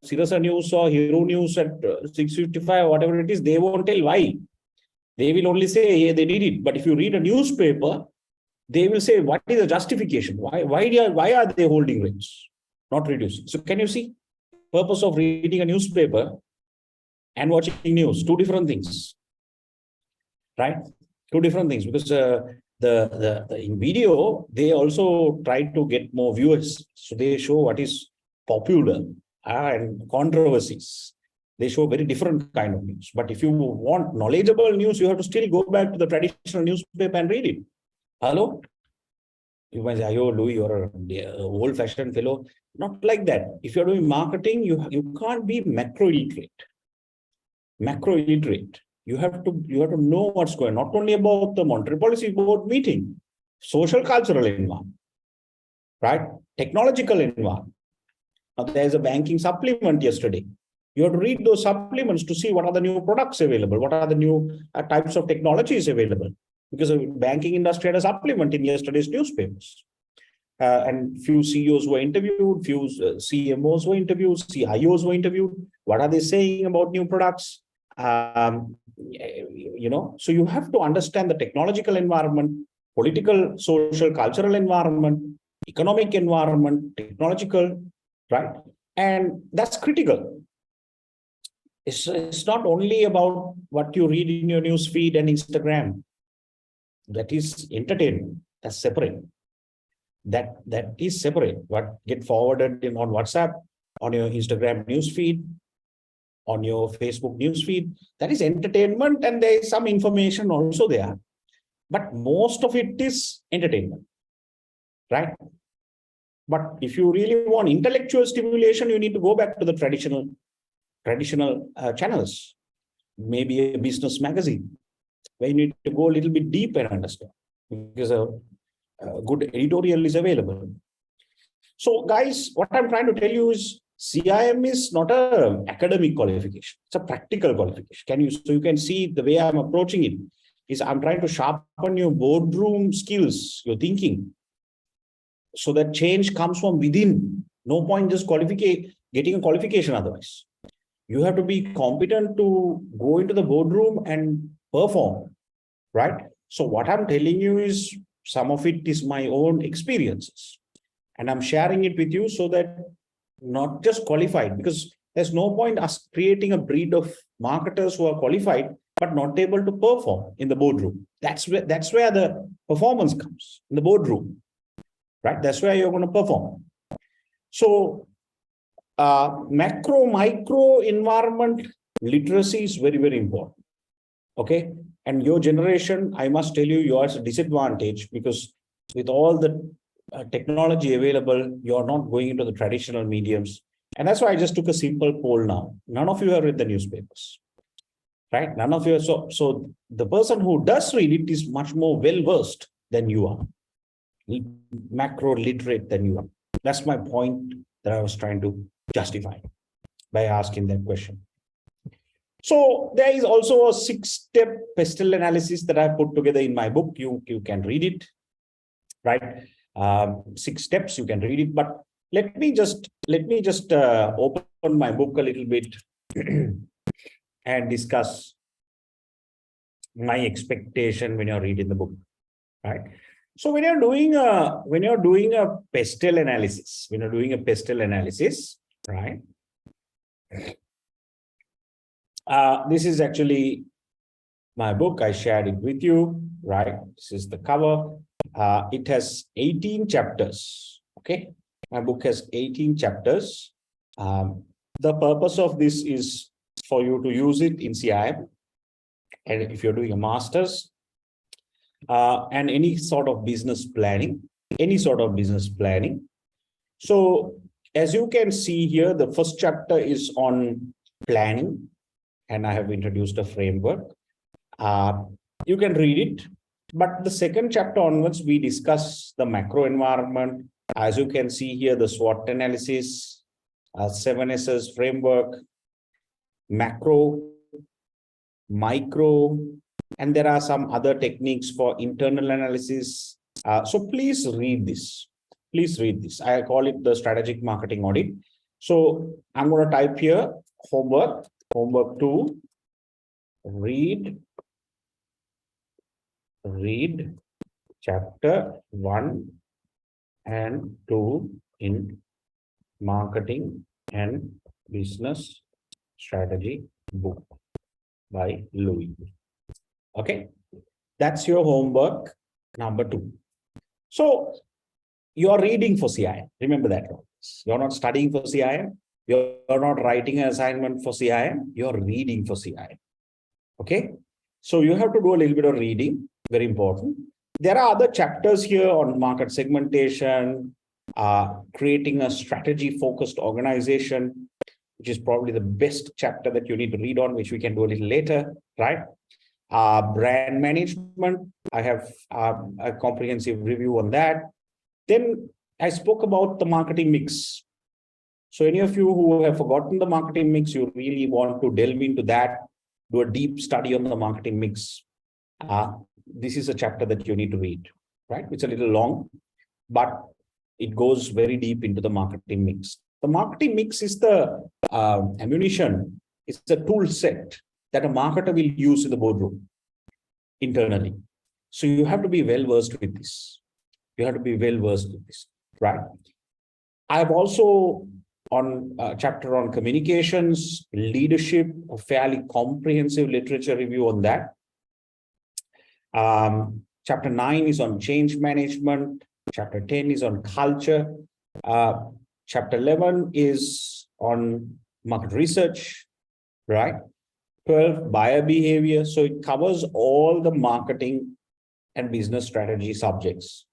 Sirasa News or Hero News at 6:55, whatever it is, they won't tell why. They will only say, yeah, they did it. But if you read a newspaper, they will say, what is the justification? Why are they holding rates, not reducing? So can you see purpose of reading a newspaper and watching news? Two different things, right? Two different things, because in video, they also try to get more viewers. So they show what is popular and controversies. They show very different kind of news. But if you want knowledgeable news, you have to still go back to the traditional newspaper and read it. Hello? You might say, oh, Louis, you're an old-fashioned fellow. Not like that. If you're doing marketing, you can't be macro illiterate. Macro illiterate. You have to know what's going on, not only about the monetary policy board meeting, social cultural environment, right? Technological environment. Now, there's a banking supplement yesterday. You have to read those supplements to see what are the new products available, what are the new types of technologies available, because the banking industry had a supplement in yesterday's newspapers. And few CEOs were interviewed, few CMOs were interviewed, CIOs were interviewed. What are they saying about new products? So you have to understand the technological environment, political, social, cultural environment, economic environment, technological, right? And that's critical. It's not only about what you read in your news feed and Instagram. That is entertainment. That's separate. That is separate. What get forwarded on WhatsApp, on your Instagram news feed, on your Facebook news feed, that is entertainment, and there is some information also there. But most of it is entertainment, right? But if you really want intellectual stimulation, you need to go back to the traditional channels, maybe a business magazine, where you need to go a little bit deep and understand, because a good editorial is available. So guys, what I'm trying to tell you is CIM is not an academic qualification. It's a practical qualification. So you can see the way I'm approaching it. is I'm trying to sharpen your boardroom skills, your thinking, so that change comes from within. No point just getting a qualification otherwise. You have to be competent to go into the boardroom and perform, right? So what I'm telling you is some of it is my own experiences, and I'm sharing it with you so that not just qualified, because there's no point us creating a breed of marketers who are qualified but not able to perform in the boardroom. That's where the performance comes, in the boardroom, right? That's where you're going to perform. So macro, micro environment literacy is very, very important. Okay. And your generation, I must tell you, you are at a disadvantage because with all the technology available, you're not going into the traditional mediums. And that's why I just took a simple poll now. None of you have read the newspapers, right? None of you. So the person who does read it is much more well-versed than you are, macro literate than you are. That's my point that I was trying to justify by asking that question. So there is also a 6-step pestle analysis that I put together in my book. You can read it, right? 6 steps, you can read it. But let me just open my book a little bit and discuss my expectation when you're reading the book, right? So when you're doing a pestle analysis, right? This is actually my book. I shared it with you, right? This is the cover. It has 18 chapters. Okay, my book has 18 chapters. The purpose of this is for you to use it in CIM, and if you're doing a master's, and any sort of business planning. So as you can see here, the first chapter is on planning, and I have introduced a framework. You can read it, but the second chapter onwards, we discuss the macro environment. As you can see here, the SWOT analysis, 7S's framework, macro, micro, and there are some other techniques for internal analysis. So please read this. I call it the strategic marketing audit. So I'm going to type here homework 2, read chapter 1 and 2 in marketing and business strategy book by Lewie. Okay, that's your homework number 2. So you're reading for CIM. Remember that. You're not studying for CIM. You're not writing an assignment for CIM. You're reading for CIM. Okay, so you have to do a little bit of reading. Very important. There are other chapters here on market segmentation, creating a strategy-focused organization, which is probably the best chapter that you need to read on, which we can do a little later, right? Brand management, I have a comprehensive review on that. Then I spoke about the marketing mix. So any of you who have forgotten the marketing mix, you really want to delve into that, do a deep study on the marketing mix. This is a chapter that you need to read, right? It's a little long, but it goes very deep into the marketing mix. The marketing mix is the ammunition. It's the tool set that a marketer will use in the boardroom internally. So you have to be well versed with this. Right? I have also on a chapter on communications, leadership, a fairly comprehensive literature review on that. Chapter 9 is on change management. Chapter 10 is on culture. Chapter 11 is on market research, right? 12, buyer behavior. So it covers all the marketing and business strategy subjects.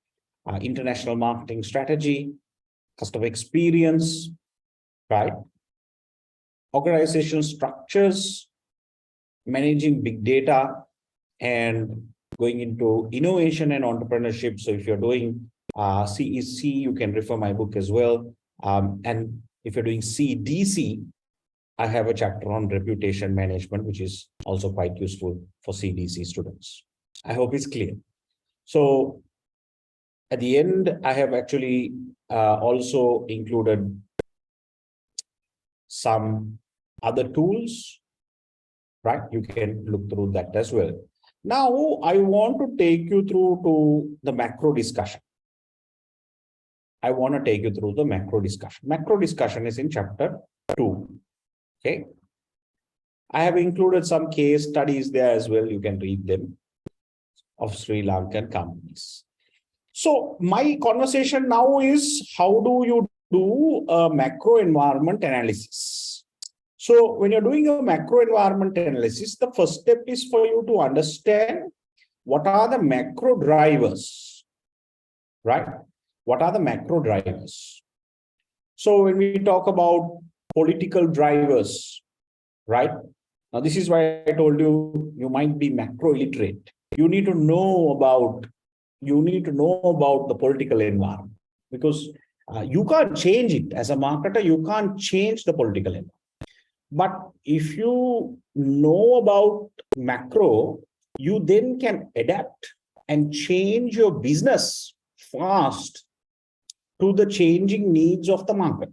International marketing strategy, customer experience, right? Organizational structures, managing big data, and going into innovation and entrepreneurship. So if you're doing CEC, you can refer my book as well. And if you're doing CDC, I have a chapter on reputation management, which is also quite useful for CDC students. I hope it's clear. So at the end, I have actually also included some other tools, right? You can look through that as well. Now, I want to take you through to the macro discussion. I want to take you through the macro discussion. Macro discussion is in chapter 2. Okay. I have included some case studies there as well. You can read them of Sri Lankan companies. So my conversation now is, how do you do a macro environment analysis? So when you're doing a macro environment analysis, the first step is for you to understand what are the macro drivers, right? What are the macro drivers? So when we talk about political drivers, right? Now, this is why I told you, you might be macro illiterate. You need to know about the political environment, because you can't change it. As a marketer, you can't change the political environment. But if you know about macro, you then can adapt and change your business fast to the changing needs of the market.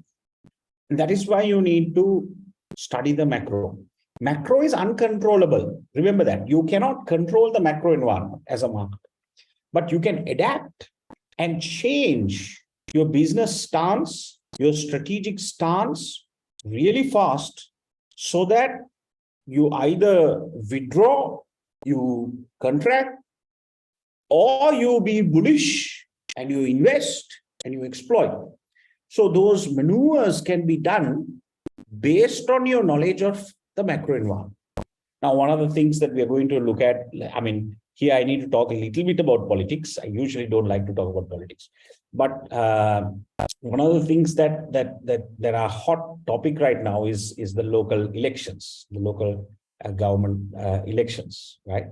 And that is why you need to study the macro. Macro is uncontrollable. Remember that. You cannot control the macro environment as a marketer, but you can adapt and change your business stance, your strategic stance really fast, so that you either withdraw, you contract, or you be bullish and you invest and you exploit. So those maneuvers can be done based on your knowledge of the macro environment. Now, one of the things that we are going to look at, I mean, here I need to talk a little bit about politics. I usually don't like to talk about politics, but one of the things that are hot topic right now is the local elections, the local government elections, right?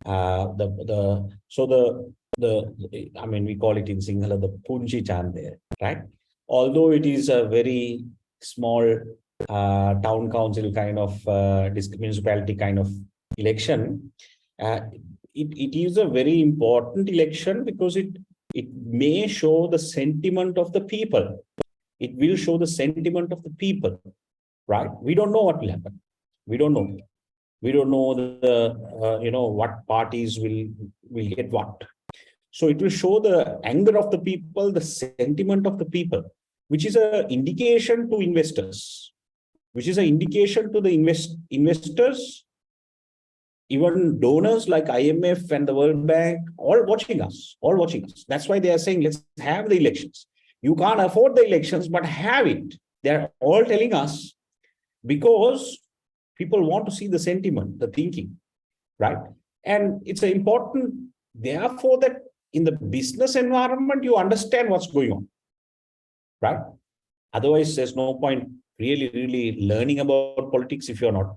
I mean, we call it in Sinhala the Punji Chande, right? Although it is a very small town council kind of municipality kind of election, it is a very important election, because it may show the sentiment of the people. It will show the sentiment of the people, right? We don't know what will happen. We don't know. We don't know what parties will get what. So it will show the anger of the people, the sentiment of the people, which is an indication to investors, which is an indication to the investors, even donors like IMF and the World Bank, all watching us. That's why they are saying, let's have the elections. You can't afford the elections, but have it. They're all telling us, because people want to see the sentiment, the thinking, right? And it's important, therefore, that in the business environment, you understand what's going on, right? Otherwise, there's no point really learning about politics if you're not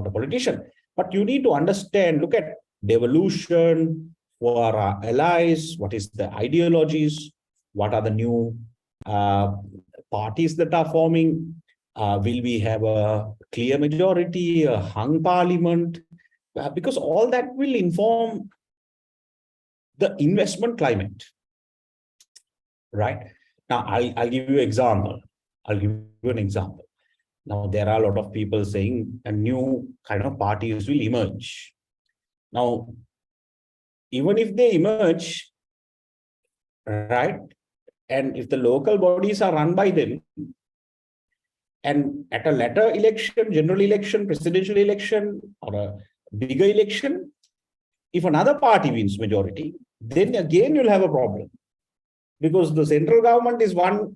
a politician. But you need to understand, look at devolution, who are our allies, what is the ideologies, what are the new parties that are forming, will we have a clear majority, a hung parliament, because all that will inform the investment climate, right? Now, I'll give you an example. Now, there are a lot of people saying a new kind of parties will emerge. Now, even if they emerge, right, and if the local bodies are run by them, and at a later election, general election, presidential election, or a bigger election, if another party wins majority, then again you'll have a problem. Because the central government is one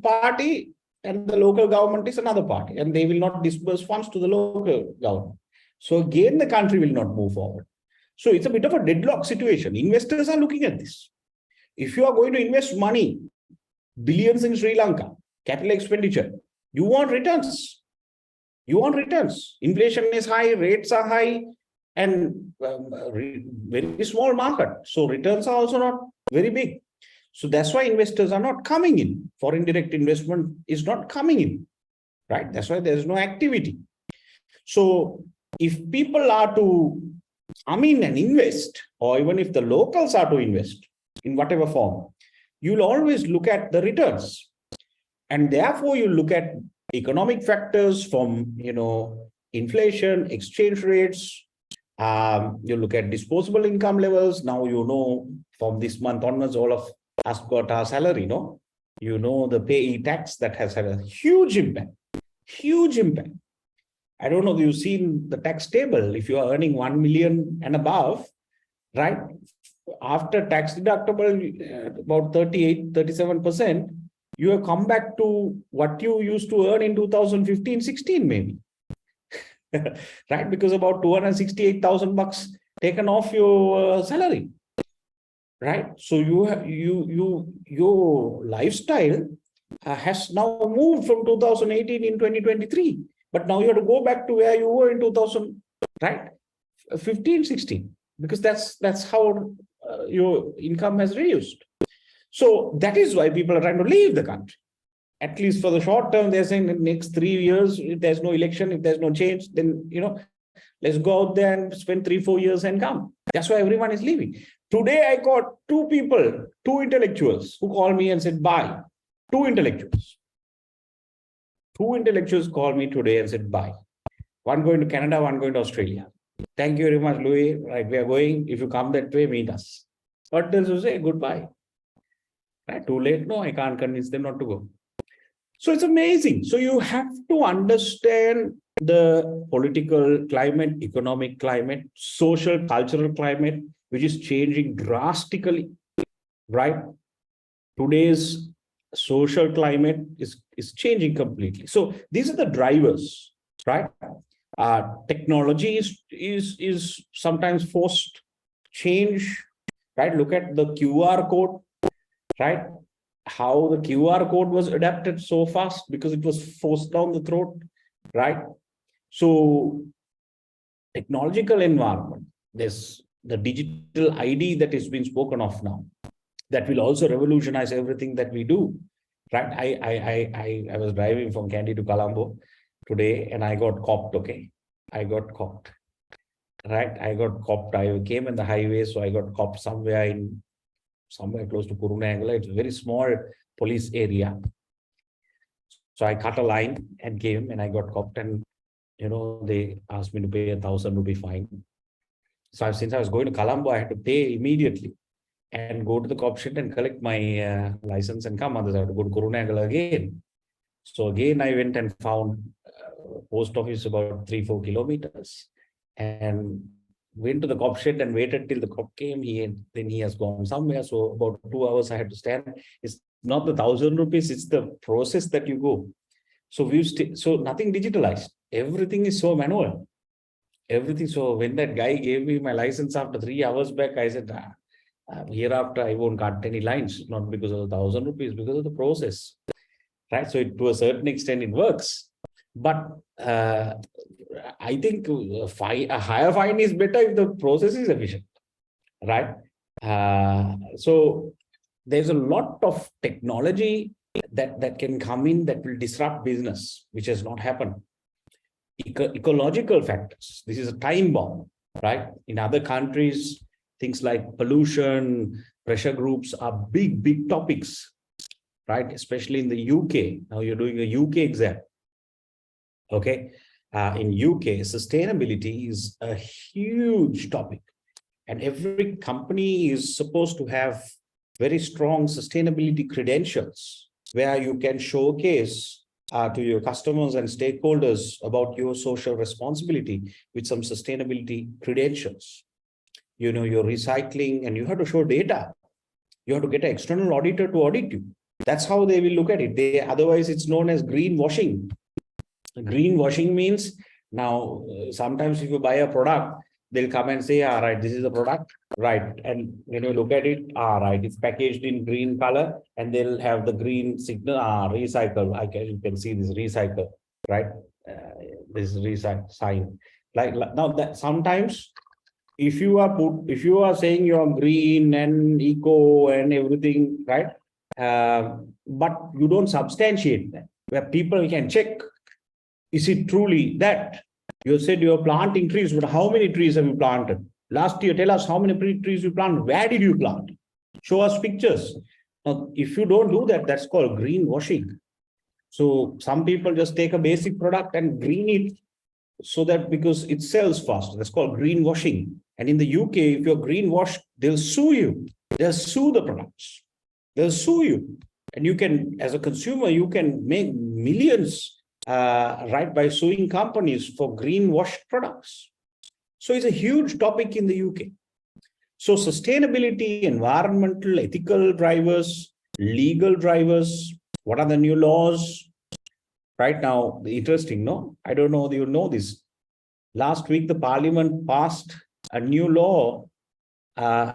party, and the local government is another party, and they will not disburse funds to the local government. So again, the country will not move forward. So it's a bit of a deadlock situation. Investors are looking at this. If you are going to invest money, billions in Sri Lanka, capital expenditure, you want returns. Inflation is high, rates are high, and very small market. So returns are also not very big. So that's why investors are not coming in. Foreign direct investment is not coming in, right? That's why there's no activity. So if people are to come in and invest, or even if the locals are to invest in whatever form, you'll always look at the returns. And therefore, you look at economic factors from, inflation, exchange rates. You look at disposable income levels. Now, from this month onwards, all of us got our salary, the payee tax that has had a huge impact. I don't know if you've seen the tax table. If you are earning 1 million and above, right, after tax deductible, about 37%, you have come back to what you used to earn in 2015-16, maybe. Right? Because about 268,000 bucks taken off your salary. Right? So your lifestyle has now moved from 2018 in 2023. But now you have to go back to where you were in 2000, right? 15, 16, because that's how your income has reduced. So that is why people are trying to leave the country. At least for the short term, they're saying in the next 3 years, if there's no election, if there's no change, then, let's go out there and spend 3-4 years and come. That's why everyone is leaving. Today, I got two intellectuals who called me and said, bye. Two intellectuals called me today and said, bye. One going to Canada, one going to Australia. Thank you very much, Louis. Right, we are going. If you come that way, meet us. What does you say? Goodbye. Right? Too late? No, I can't convince them not to go. So it's amazing. So you have to understand the political climate, economic climate, social, cultural climate, which is changing drastically, right? Today's social climate is changing completely. So these are the drivers, right? Technology is sometimes forced change, right? Look at the QR code, right? How the QR code was adapted so fast because it was forced down the throat, right? So technological environment, there's the digital ID that is being spoken of now, that will also revolutionize everything that we do, right? I was driving from Kandy to Colombo today and I got copped, okay? I got copped, right? I got copped. I came in the highway, so I got copped somewhere close to Kurunegala. It's a very small police area. So I cut a line and came and I got copped and, they asked me to pay 1,000 rupee fine. So since I was going to Colombo, I had to pay immediately and go to the cop shed and collect my license and come. Others I had to go to Kurunegala again. So again, I went and found post office about 3-4 kilometers and went to the cop shed and waited till the cop came. Then he has gone somewhere. So about 2 hours I had to stand. It's not the 1,000 rupees, it's the process that you go. So so nothing digitalized. Everything is so manual. Everything. So when that guy gave me my license after 3 hours back, I said, hereafter I won't cut any lines, not because of the 1,000 rupees, because of the process. Right. So to a certain extent it works. But I think a higher fine is better if the process is efficient, right? So there's a lot of technology that can come in that will disrupt business, which has not happened. Ecological factors. This is a time bomb, right? In other countries, things like pollution, pressure groups are big topics, right? Especially in the UK. Now you're doing a UK exam. Okay. In UK, sustainability is a huge topic. And every company is supposed to have very strong sustainability credentials where you can showcase to your customers and stakeholders about your social responsibility with some sustainability credentials. Your recycling, and you have to show data. You have to get an external auditor to audit you. That's how they will look at it. Otherwise, it's known as greenwashing. Greenwashing means now sometimes if you buy a product, they'll come and say, all right, this is the product, right? And when you look at it, all right, it's packaged in green color and they'll have the green signal, recycle. You can see this recycle, right? This recycle sign. Like now that sometimes if you are saying you're green and eco and everything, right? But you don't substantiate that, where people can check. Is it truly that? You said you're planting trees, but how many trees have you planted? Last year, tell us how many trees you planted. Where did you plant? Show us pictures. Now, if you don't do that, that's called greenwashing. So some people just take a basic product and green it so that because it sells fast. That's called greenwashing. And in the UK, if you're greenwashed, they'll sue you. They'll sue the products. They'll sue you. And you can, as a consumer, you can make millions right by suing companies for greenwashed products. So it's a huge topic in the UK. So sustainability, environmental, ethical drivers, legal drivers, what are the new laws? Right now, interesting, no? I don't know, you know this. Last week, the parliament passed a new law, I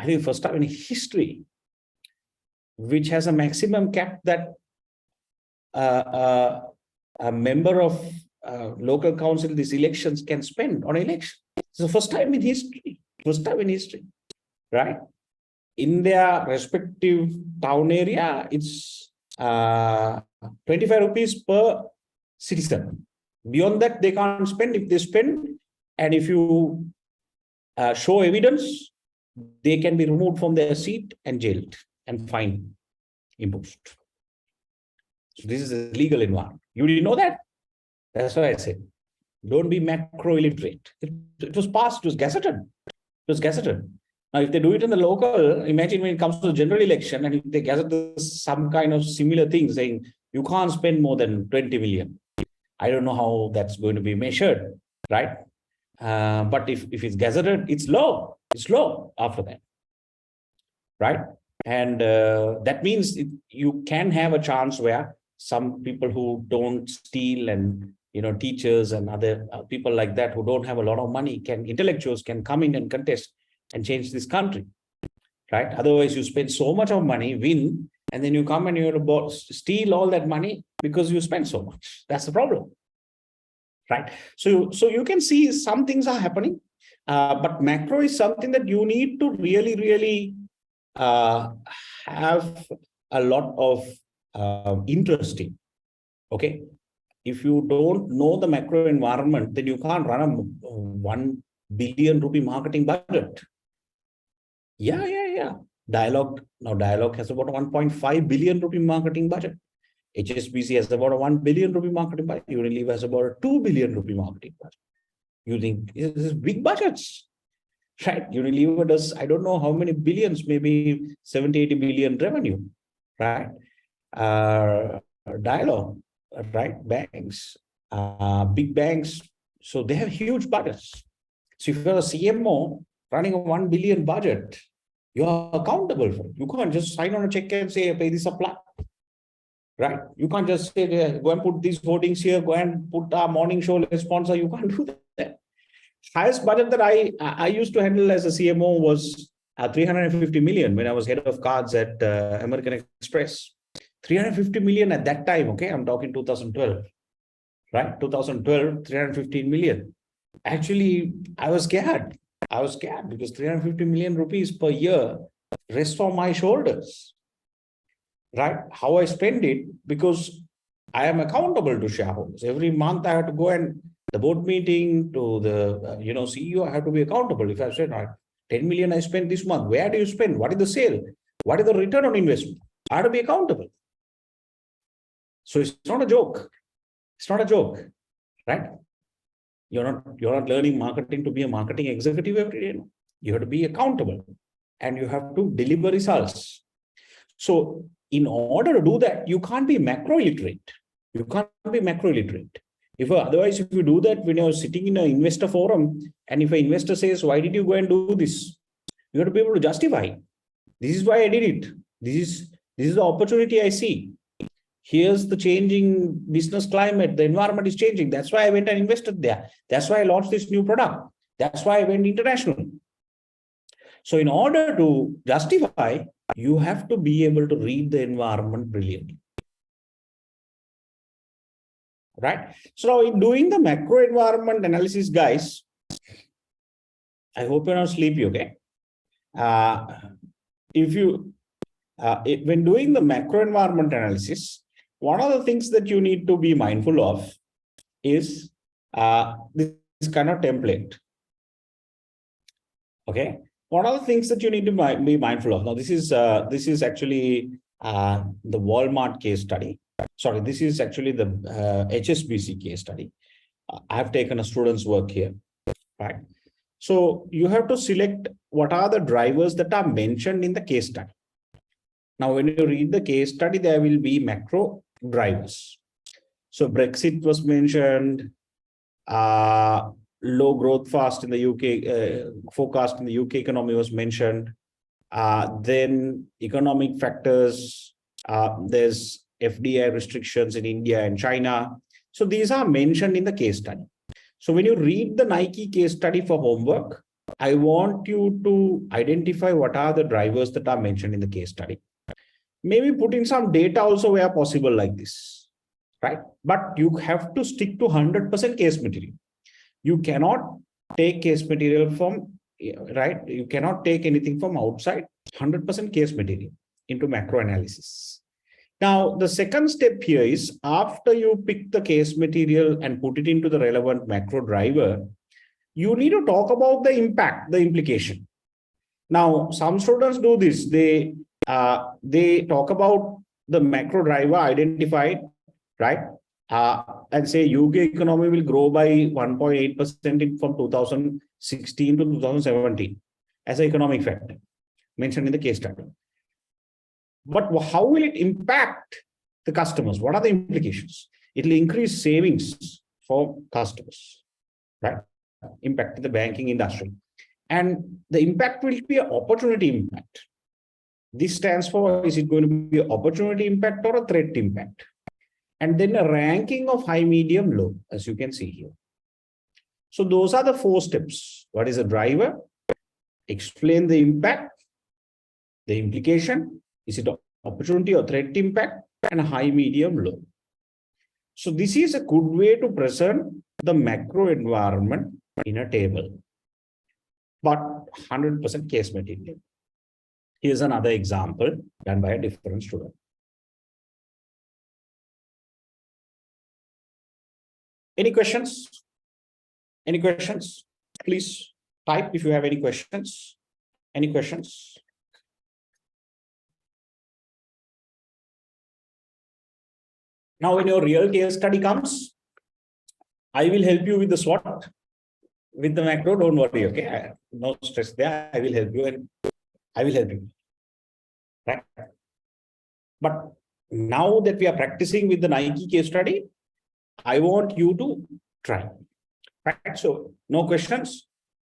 think first time in history, which has a maximum cap that a member of local council, these elections can spend on election. It's the first time in history, right? In their respective town area, it's 25 rupees per citizen. Beyond that, they can't spend. If they spend, and if you show evidence, they can be removed from their seat and jailed and fined, imposed. So this is a legal environment. You didn't know that? That's why I said, don't be macro illiterate. It was passed, it was gazetted. It was gazetted. Now, if they do it in the local, imagine when it comes to the general election and if they gazette some kind of similar thing saying, you can't spend more than 20 million. I don't know how that's going to be measured, right? But if it's gazetted, it's law. It's law after that, right? And that means you can have a chance where some people who don't steal and, teachers and other people like that who don't have a lot of money intellectuals can come in and contest and change this country, right? Otherwise, you spend so much of money, win, and then you come and you steal all that money because you spend so much. That's the problem, right? So you can see some things are happening, but macro is something that you need to really, really have a lot of interest in, okay? If you don't know the macro environment, then you can't run a 1 billion rupee marketing budget. Yeah. Dialogue has about 1.5 billion rupee marketing budget. HSBC has about a 1 billion rupee marketing budget. Unilever has about a 2 billion rupee marketing budget. You think this is big budgets, right? Unilever does, I don't know how many billions, maybe 70, 80 billion revenue, right? Dialogue, right? Banks, big banks. So they have huge budgets. So if you're a CMO running a 1 billion budget, you're accountable for it. You can't just sign on a check and say, pay the supply, right? You can't just say, go and put these hoardings here, go and put our morning show sponsor. You can't do that. Highest budget that I used to handle as a CMO was 350 million when I was head of cards at American Express. 350 million at that time, okay? I'm talking 2012, right? 2012, 315 million. Actually, I was scared. Because 350 million rupees per year rests on my shoulders, right? How I spend it, because I am accountable to shareholders. Every month I have to go and the board meeting to the CEO, I have to be accountable. If I said, 10 million I spent this month, where do you spend? What is the sale? What is the return on investment? I have to be accountable. So it's not a joke. It's not a joke, right? You're not learning marketing to be a marketing executive every day. No. You have to be accountable and you have to deliver results. So in order to do that, you can't be macro illiterate. Otherwise, if you do that when you're sitting in an investor forum and if an investor says, why did you go and do this? You have to be able to justify. This is why I did it. This is the opportunity I see. Here's the changing business climate. The environment is changing. That's why I went and invested there. That's why I launched this new product. That's why I went international. So in order to justify, you have to be able to read the environment brilliantly. Right? So now in doing the macro environment analysis, guys, I hope you're not sleepy, okay? When doing the macro environment analysis, one of the things that you need to be mindful of is this kind of template. Okay. What are the things that you need to be mindful of? Now, this is actually the Walmart case study. Sorry, this is actually the HSBC case study. I have taken a student's work here, right? So you have to select what are the drivers that are mentioned in the case study. Now, when you read the case study, there will be macro drivers. So Brexit was mentioned, low growth fast in the UK, forecast in the UK economy was mentioned. Then economic factors, there's FDI restrictions in India and China. So these are mentioned in the case study. So when you read the Nike case study for homework, I want you to identify what are the drivers that are mentioned in the case study. Maybe put in some data also where possible like this, right? But you have to stick to 100% case material. You cannot take case material from, right? You cannot take anything from outside, 100% case material into macro analysis. Now, the second step here is after you pick the case material and put it into the relevant macro driver, you need to talk about the impact, the implication. Now, some students do this. They talk about the macro driver identified, right? And say UK economy will grow by 1.8% from 2016 to 2017 as an economic factor mentioned in the case study. But how will it impact the customers? What are the implications? It will increase savings for customers, right? Impact the banking industry. And the impact will be an opportunity impact. This stands for, is it going to be an opportunity impact or a threat impact? And then a ranking of high, medium, low, as you can see here. So those are the 4 steps. What is a driver? Explain the impact, the implication. Is it an opportunity or threat impact? And a high, medium, low. So this is a good way to present the macro environment in a table, but 100% case material. Here's another example done by a different student. Any questions? Any questions? Please type if you have any questions. Any questions? Now, when your real case study comes, I will help you with the SWOT, with the macro. Don't worry, okay? No stress there. I will help you and I will help you. Right? But now that we are practicing with the Nike case study, I want you to try. Right? So, no questions.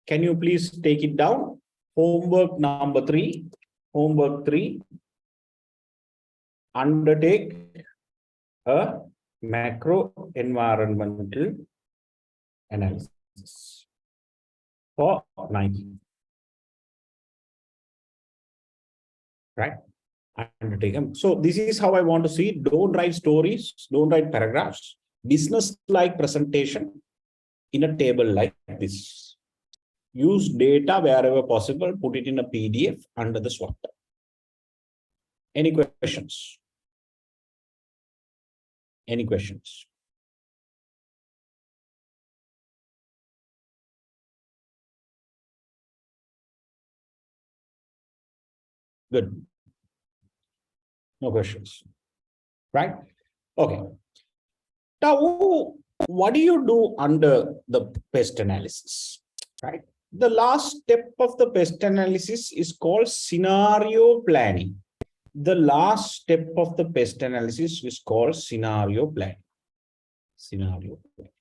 Can you please take it down? Homework number 3. Homework 3. Undertake a macro environmental analysis for Nike. Right? Undertake them. So this is how I want to see it. Don't write stories, don't write paragraphs. Business-like presentation in a table like this. Use data wherever possible, put it in a PDF under the SWOT. Any questions? Any questions? Good. No questions. Right? Okay. Now, what do you do under the pest analysis? Right? The last step of the pest analysis is called scenario planning. The last step of the pest analysis is called scenario planning. Scenario planning.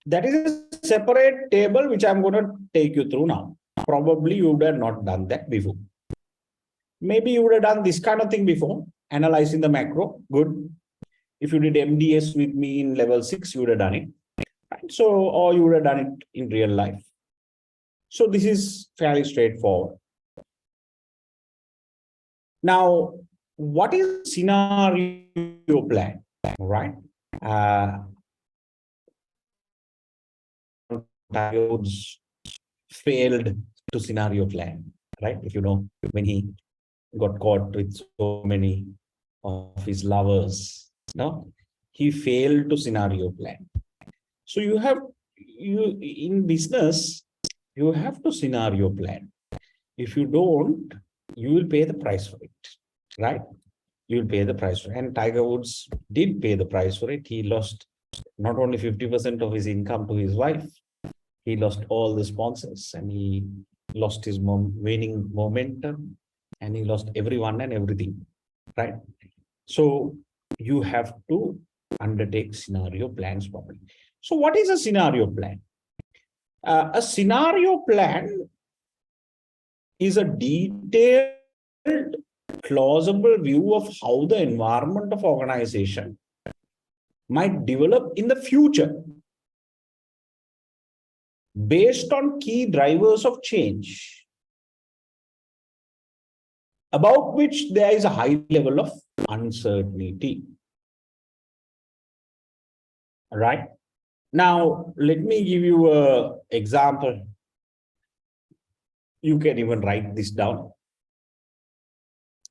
That is a separate table which I'm going to take you through now. Probably you would have not done that before. Maybe you would have done this kind of thing before, analyzing the macro. Good. If you did MDS with me in level 6, you would have done it. Right? So, or you would have done it in real life. So this is fairly straightforward. Now, what is scenario plan? Right? Failed to scenario plan, right? If you know, when he got caught with so many of his lovers, no, he failed to scenario plan. So you in business, you have to scenario plan. If you don't, you will pay the price for it, right? You will pay the price for it. And Tiger Woods did pay the price for it. He lost not only 50% of his income to his wife, he lost all the sponsors, and he lost his winning momentum, and he lost everyone and everything, right? So you have to undertake scenario plans properly. So what is a scenario plan? A scenario plan is a detailed, plausible view of how the environment of organization might develop in the future based on key drivers of change, about which there is a high level of uncertainty. Right? Now, let me give you an example. You can even write this down.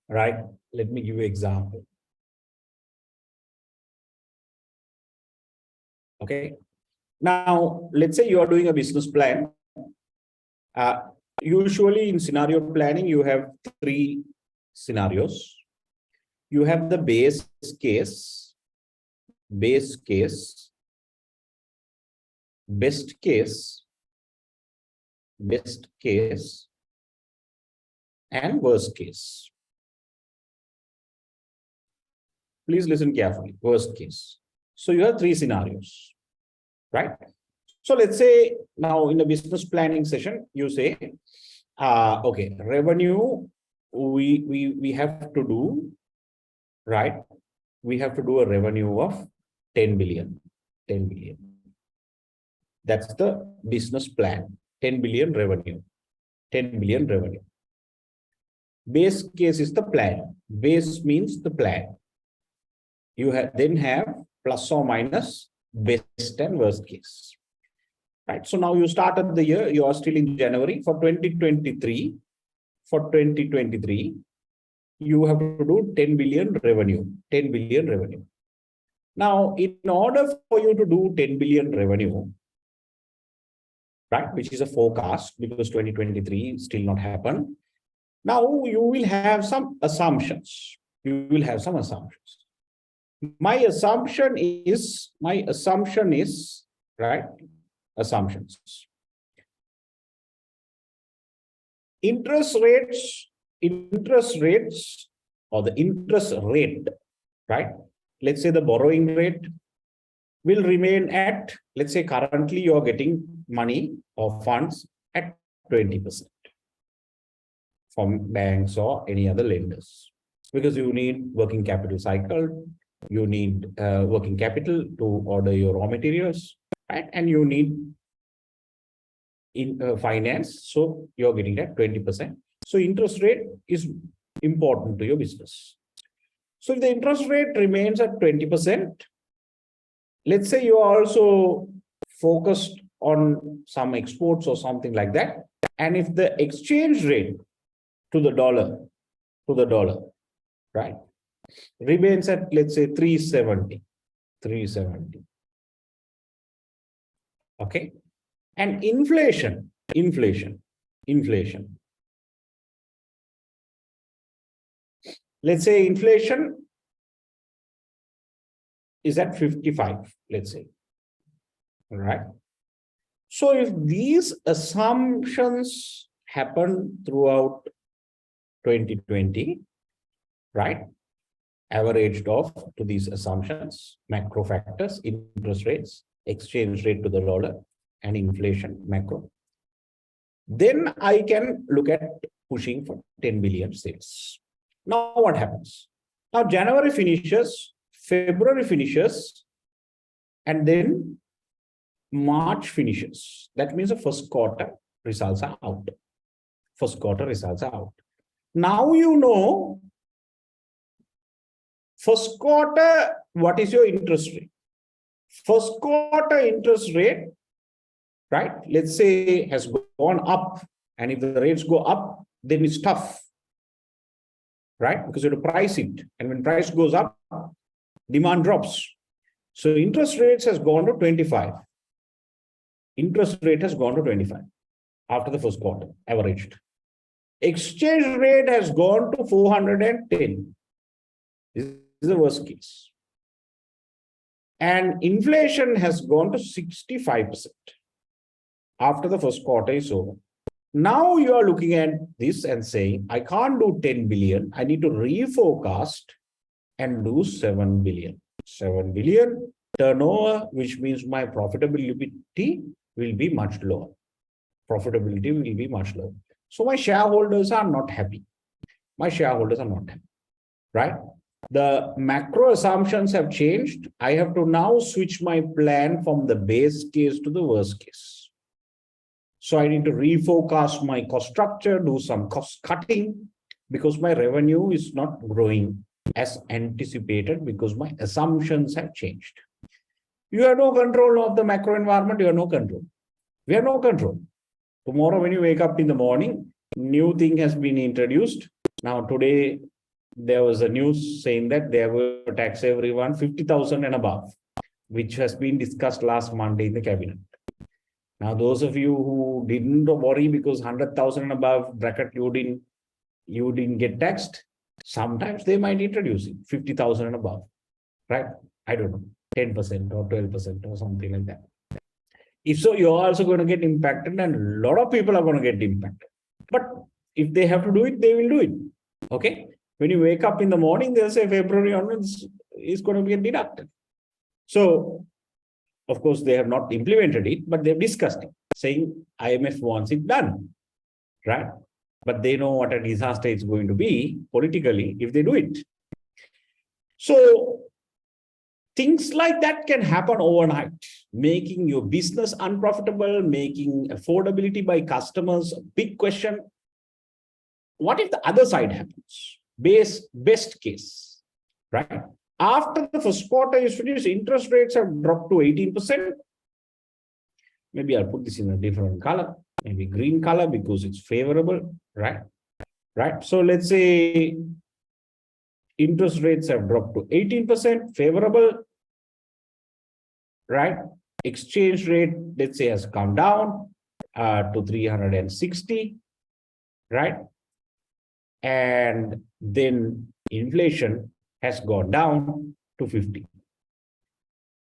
Right? Let me give you an example. Okay. Now, let's say you are doing a business plan. Usually in scenario planning, you have 3 scenarios. You have the base case, best case, and worst case. Please listen carefully. Worst case. So you have 3 scenarios, right? So let's say now in a business planning session, you say, okay, revenue, we have to do, right? We have to do a revenue of 10 billion. That's the business plan. 10 billion revenue. 10 billion revenue. Base case is the plan. Base means the plan. You then have plus or minus best and worst case. Right. So now you started the year, you are still in January. For 2023, you have to do 10 billion revenue. 10 billion revenue. Now, in order for you to do 10 billion revenue, right, which is a forecast because 2023 still not happened. Now you will have some assumptions. My assumption is, right, assumptions. Interest rates or the interest rate, right? Let's say the borrowing rate will remain at, let's say currently you're getting money or funds at 20% from banks or any other lenders, because you need working capital cycle, you need working capital to order your raw materials, right? And you need in finance, so you're getting that 20%. So interest rate is important to your business. So if the interest rate remains at 20%, let's say you are also focused on some exports or something like that, and if the exchange rate to the dollar, right, remains at, let's say 370. Okay. And inflation. Let's say inflation is at 55, let's say. All right. So if these assumptions happen throughout 2020, right, averaged off to these assumptions, macro factors, interest rates, exchange rate to the dollar, and inflation, macro, then I can look at pushing for 10 billion sales. Now what happens? Now January finishes, February finishes, and then March finishes. That means the first quarter results are out. Now you know, first quarter, what is your interest rate? First quarter interest rate, right, let's say has gone up. And if the rates go up, then it's tough, right? Because you have to price it. And when price goes up, demand drops. So interest rates has gone to 25. after the first quarter, averaged. Exchange rate has gone to 410. This is the worst case. And inflation has gone to 65% after the first quarter is over. Now you are looking at this and saying, I can't do 10 billion. I need to reforecast and do 7 billion. 7 billion turnover, which means my profitability will be much lower. Profitability will be much lower. So my shareholders are not happy. My shareholders are not happy, right? The macro assumptions have changed. I have to now switch my plan from the base case to the worst case. So I need to reforecast my cost structure, do some cost cutting, because my revenue is not growing as anticipated because my assumptions have changed. You have no control of the macro environment. You have no control. We have no control. Tomorrow, when you wake up in the morning, new thing has been introduced. Now, today, there was a news saying that they will tax everyone 50,000 and above, which has been discussed last Monday in the cabinet. Now, those of you who didn't worry because 100,000 and above bracket you didn't get taxed, sometimes they might introduce it 50,000 and above, right? I don't know, 10% or 12% or something like that. If so, you're also going to get impacted, and a lot of people are going to get impacted. But if they have to do it, they will do it. Okay. When you wake up in the morning, they'll say February onwards is going to be deducted. So, of course, they have not implemented it, but they've discussed it, saying IMF wants it done, right? But they know what a disaster it's going to be politically if they do it. So, things like that can happen overnight, making your business unprofitable, making affordability by customers a big question. What if the other side happens? Best case, right? After the first quarter is finished, interest rates have dropped to 18%. Maybe I'll put this in a different color, maybe green color because it's favorable, right? Right. So let's say interest rates have dropped to 18%, favorable, right? Exchange rate, let's say, has come down to 360, right? And then inflation has gone down to 50.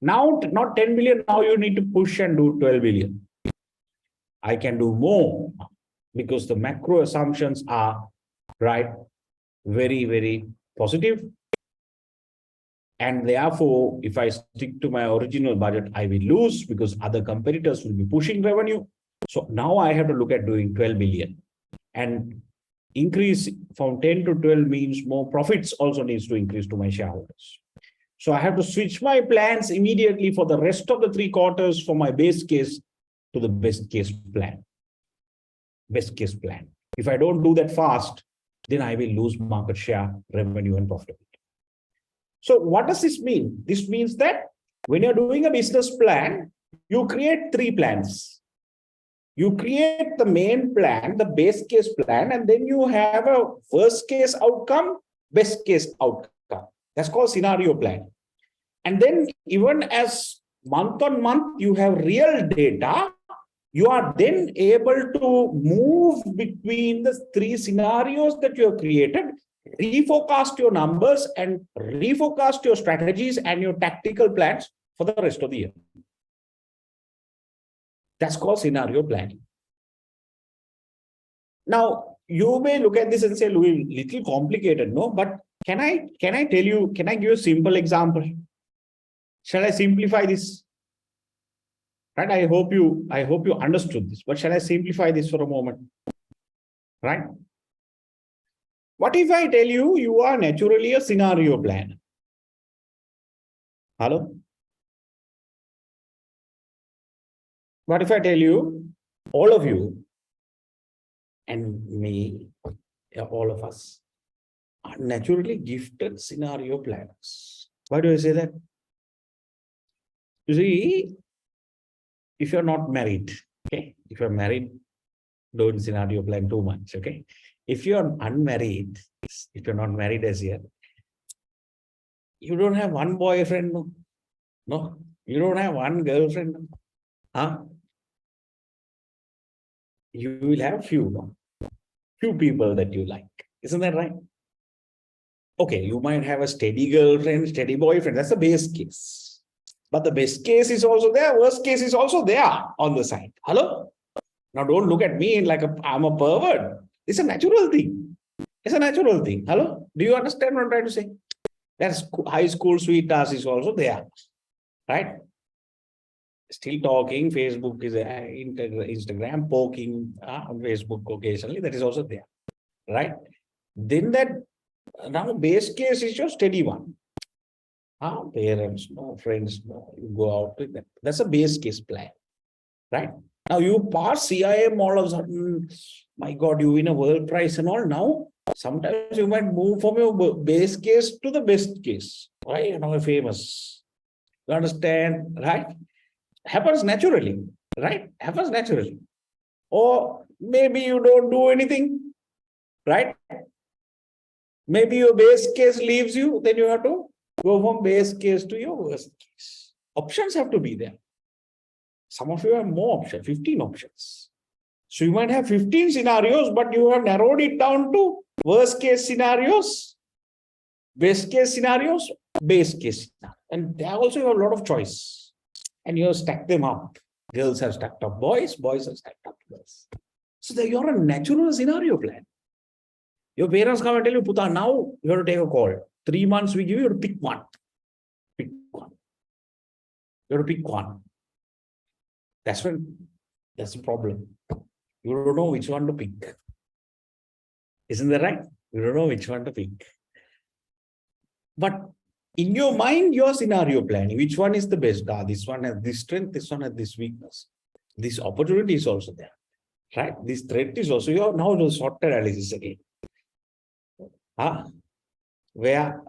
Now, not 10 billion, now you need to push and do 12 billion. I can do more because the macro assumptions are, right, very, very positive. And therefore, if I stick to my original budget, I will lose because other competitors will be pushing revenue. So now I have to look at doing 12 billion. And increase from 10 to 12 means more profits also needs to increase to my shareholders. So I have to switch my plans immediately for the rest of the 3 quarters from my base case to the best case plan. Best case plan. If I don't do that fast, then I will lose market share, revenue, and profitability. So what does this mean? This means that when you're doing a business plan, you create 3 plans. You create the main plan, the base case plan, and then you have a worst case outcome, best case outcome. That's called scenario plan. And then even as month on month, you have real data, you are then able to move between the 3 scenarios that you have created, reforecast your numbers and reforecast your strategies and your tactical plans for the rest of the year. That's called scenario planning. Now, you may look at this and say, Louis, little complicated, no? But can I tell you, can I give you a simple example? Shall I simplify this? Right? I hope you understood this, but shall I simplify this for a moment? Right? What if I tell you, you are naturally a scenario planner? Hello? What if I tell you, all of you, and me, all of us, are naturally gifted scenario planners? Why do I say that? You see, if you're not married, okay, if you're married, don't scenario plan too much, okay? If you're unmarried, if you're not married as yet, you don't have one boyfriend, no? No, you don't have one girlfriend, huh? you will have few people that you like. Isn't that right? Okay, you might have a steady girlfriend, steady boyfriend. That's the base case. But the best case is also there. Worst case is also there on the side. Hello? Now don't look at me like I'm a pervert. It's a natural thing. It's a natural thing. Hello? Do you understand what I'm trying to say? That's high school sweetheart is also there. Right? Still talking. Facebook is Instagram, poking on Facebook occasionally. That is also there. Right? Then that now base case is your steady one. Parents, no friends, no, you go out with them. That's a base case plan. Right? Now you pass CIM, all of a sudden, my God, you win a world prize and all. Now, sometimes you might move from your base case to the best case. Right? You know, famous. You understand? Right? Happens naturally. Right? Happens naturally. Or maybe you don't do anything. Right? Maybe your base case leaves you, then you have to go from base case to your worst case. Options have to be there. Some of you have more options, 15 options. So you might have 15 scenarios, but you have narrowed it down to worst case scenarios, best case scenarios, base case scenarios. And there also you have a lot of choice. And you have stacked them up. Girls have stacked up boys, boys have stacked up girls. So you're a natural scenario plan. Your parents come and tell you, Puta, now you have to take a call. 3 months we give you, you have to pick one. Pick one. You have to pick one. That's the problem. You don't know which one to pick. Isn't that right? You don't know which one to pick. But in your mind, your scenario planning, which one is the best? This one has this strength, this one has this weakness. This opportunity is also there. Right? This threat is also, you have now the SWOT analysis again. Where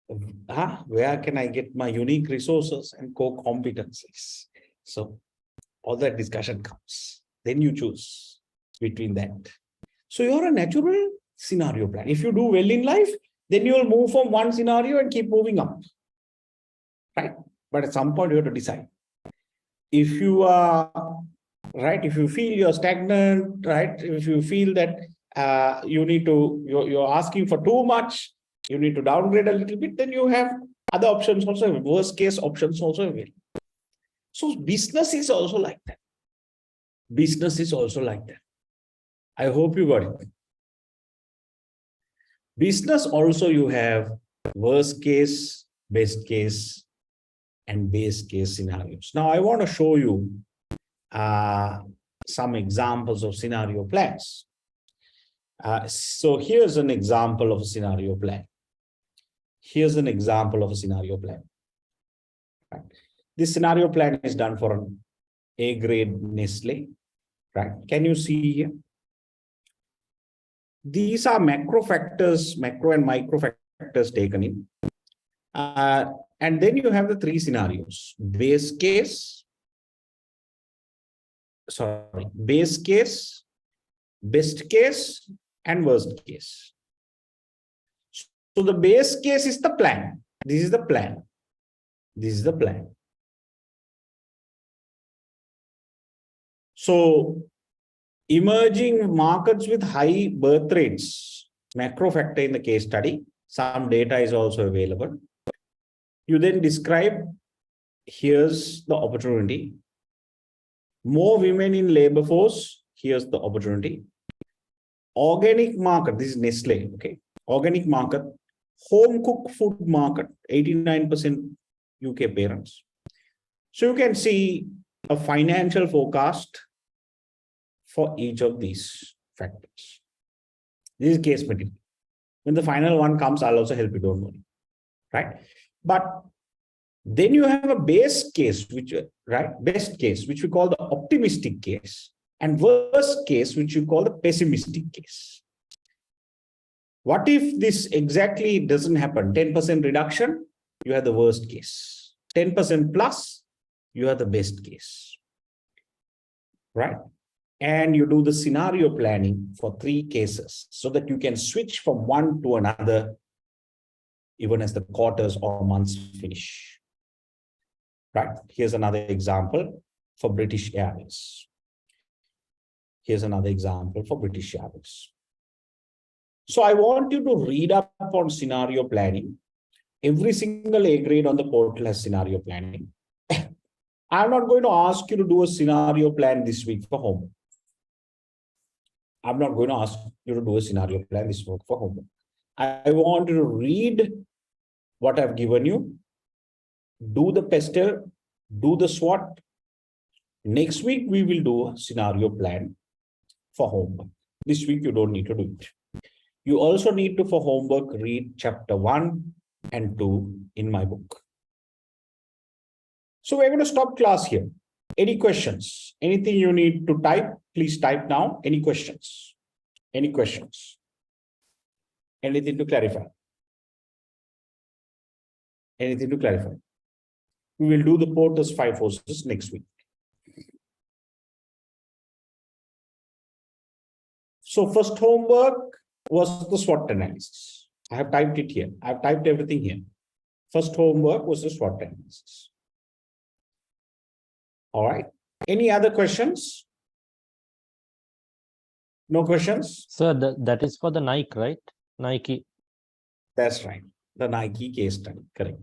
can I get my unique resources and core competencies? So all that discussion comes. Then you choose between that. So you're a natural scenario plan. If you do well in life, then you will move from one scenario and keep moving up. Right? But at some point you have to decide. If you are right, if you feel you're stagnant, right? If you feel that you're asking for too much, you need to downgrade a little bit, then you have other options also, worst case options also available. So business is also like that. Business is also like that. I hope you got it. Business also you have worst case, best case, and base case scenarios. Now I want to show you some examples of scenario plans. So here's an example of a scenario plan. Here's an example of a scenario plan. Right. This scenario plan is done for an A-grade Nestle. Right? Can you see here? These are macro factors, macro and micro factors taken in. And then you have the three scenarios: base case, base case, best case, and worst case. So the base case is the plan. This is the plan. This is the plan. So emerging markets with high birth rates, macro factor in the case study, some data is also available. You then describe, here's the opportunity. More women in labor force, here's the opportunity. Organic market, this is Nestle, okay? Organic market, home cooked food market, 89% UK parents. So you can see a financial forecast for each of these factors. This is case material. When the final one comes, I'll also help you, don't worry. Right? But then you have a base case, which, right? Best case, which we call the optimistic case, and worst case, which you call the pessimistic case. What if this exactly doesn't happen? 10% reduction, you have the worst case. 10% plus, you have the best case. Right? And you do the scenario planning for 3 cases so that you can switch from one to another even as the quarters or months finish. Right? Here's another example for British Airways. Here's another example for British Airways. So I want you to read up on scenario planning. Every single A grade on the portal has scenario planning. I'm not going to ask you to do a scenario plan this week for homework. I'm not going to ask you to do a scenario plan this week for homework. I want you to read what I've given you, do the pestle, do the SWOT. Next week, we will do a scenario plan for homework. This week, you don't need to do it. You also need to, for homework, read chapter 1 and 2 in my book. So we're going to stop class here. Any questions? Anything you need to type, please type now. Any questions? Any questions? Anything to clarify? Anything to clarify? We will do the Porter's 5 forces next week. So first homework was the SWOT analysis. I have typed it here. I've typed everything here. First homework was the SWOT analysis. All right. Any other questions? No questions? Sir, that is for the Nike, right? Nike. That's right. The Nike case study. Correct.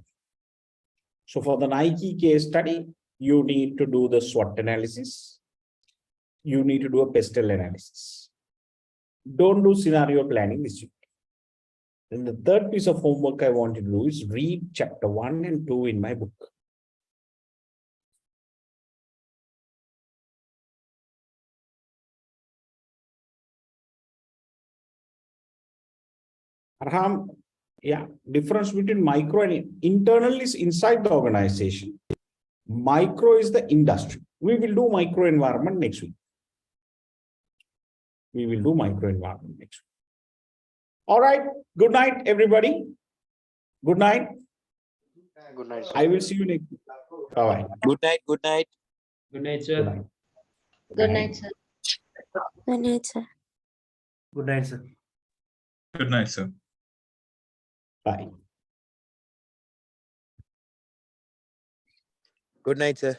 So for the Nike case study, you need to do the SWOT analysis. You need to do a pestle analysis. Don't do scenario planning this week. Then the third piece of homework I want you to do is read chapter 1 and 2 in my book. Arham, yeah, difference between micro and internal is inside the organization. Micro is the industry. We will do micro environment next week. We will do micro environment next week. All right. Good night, everybody. Good night. Good night, sir. I will see you next week. Bye-bye. Good night. Good night. Good night, Good sir. night. Good night, sir. Good night, sir. Good night, sir. Good night, sir. Bye. Good night, sir.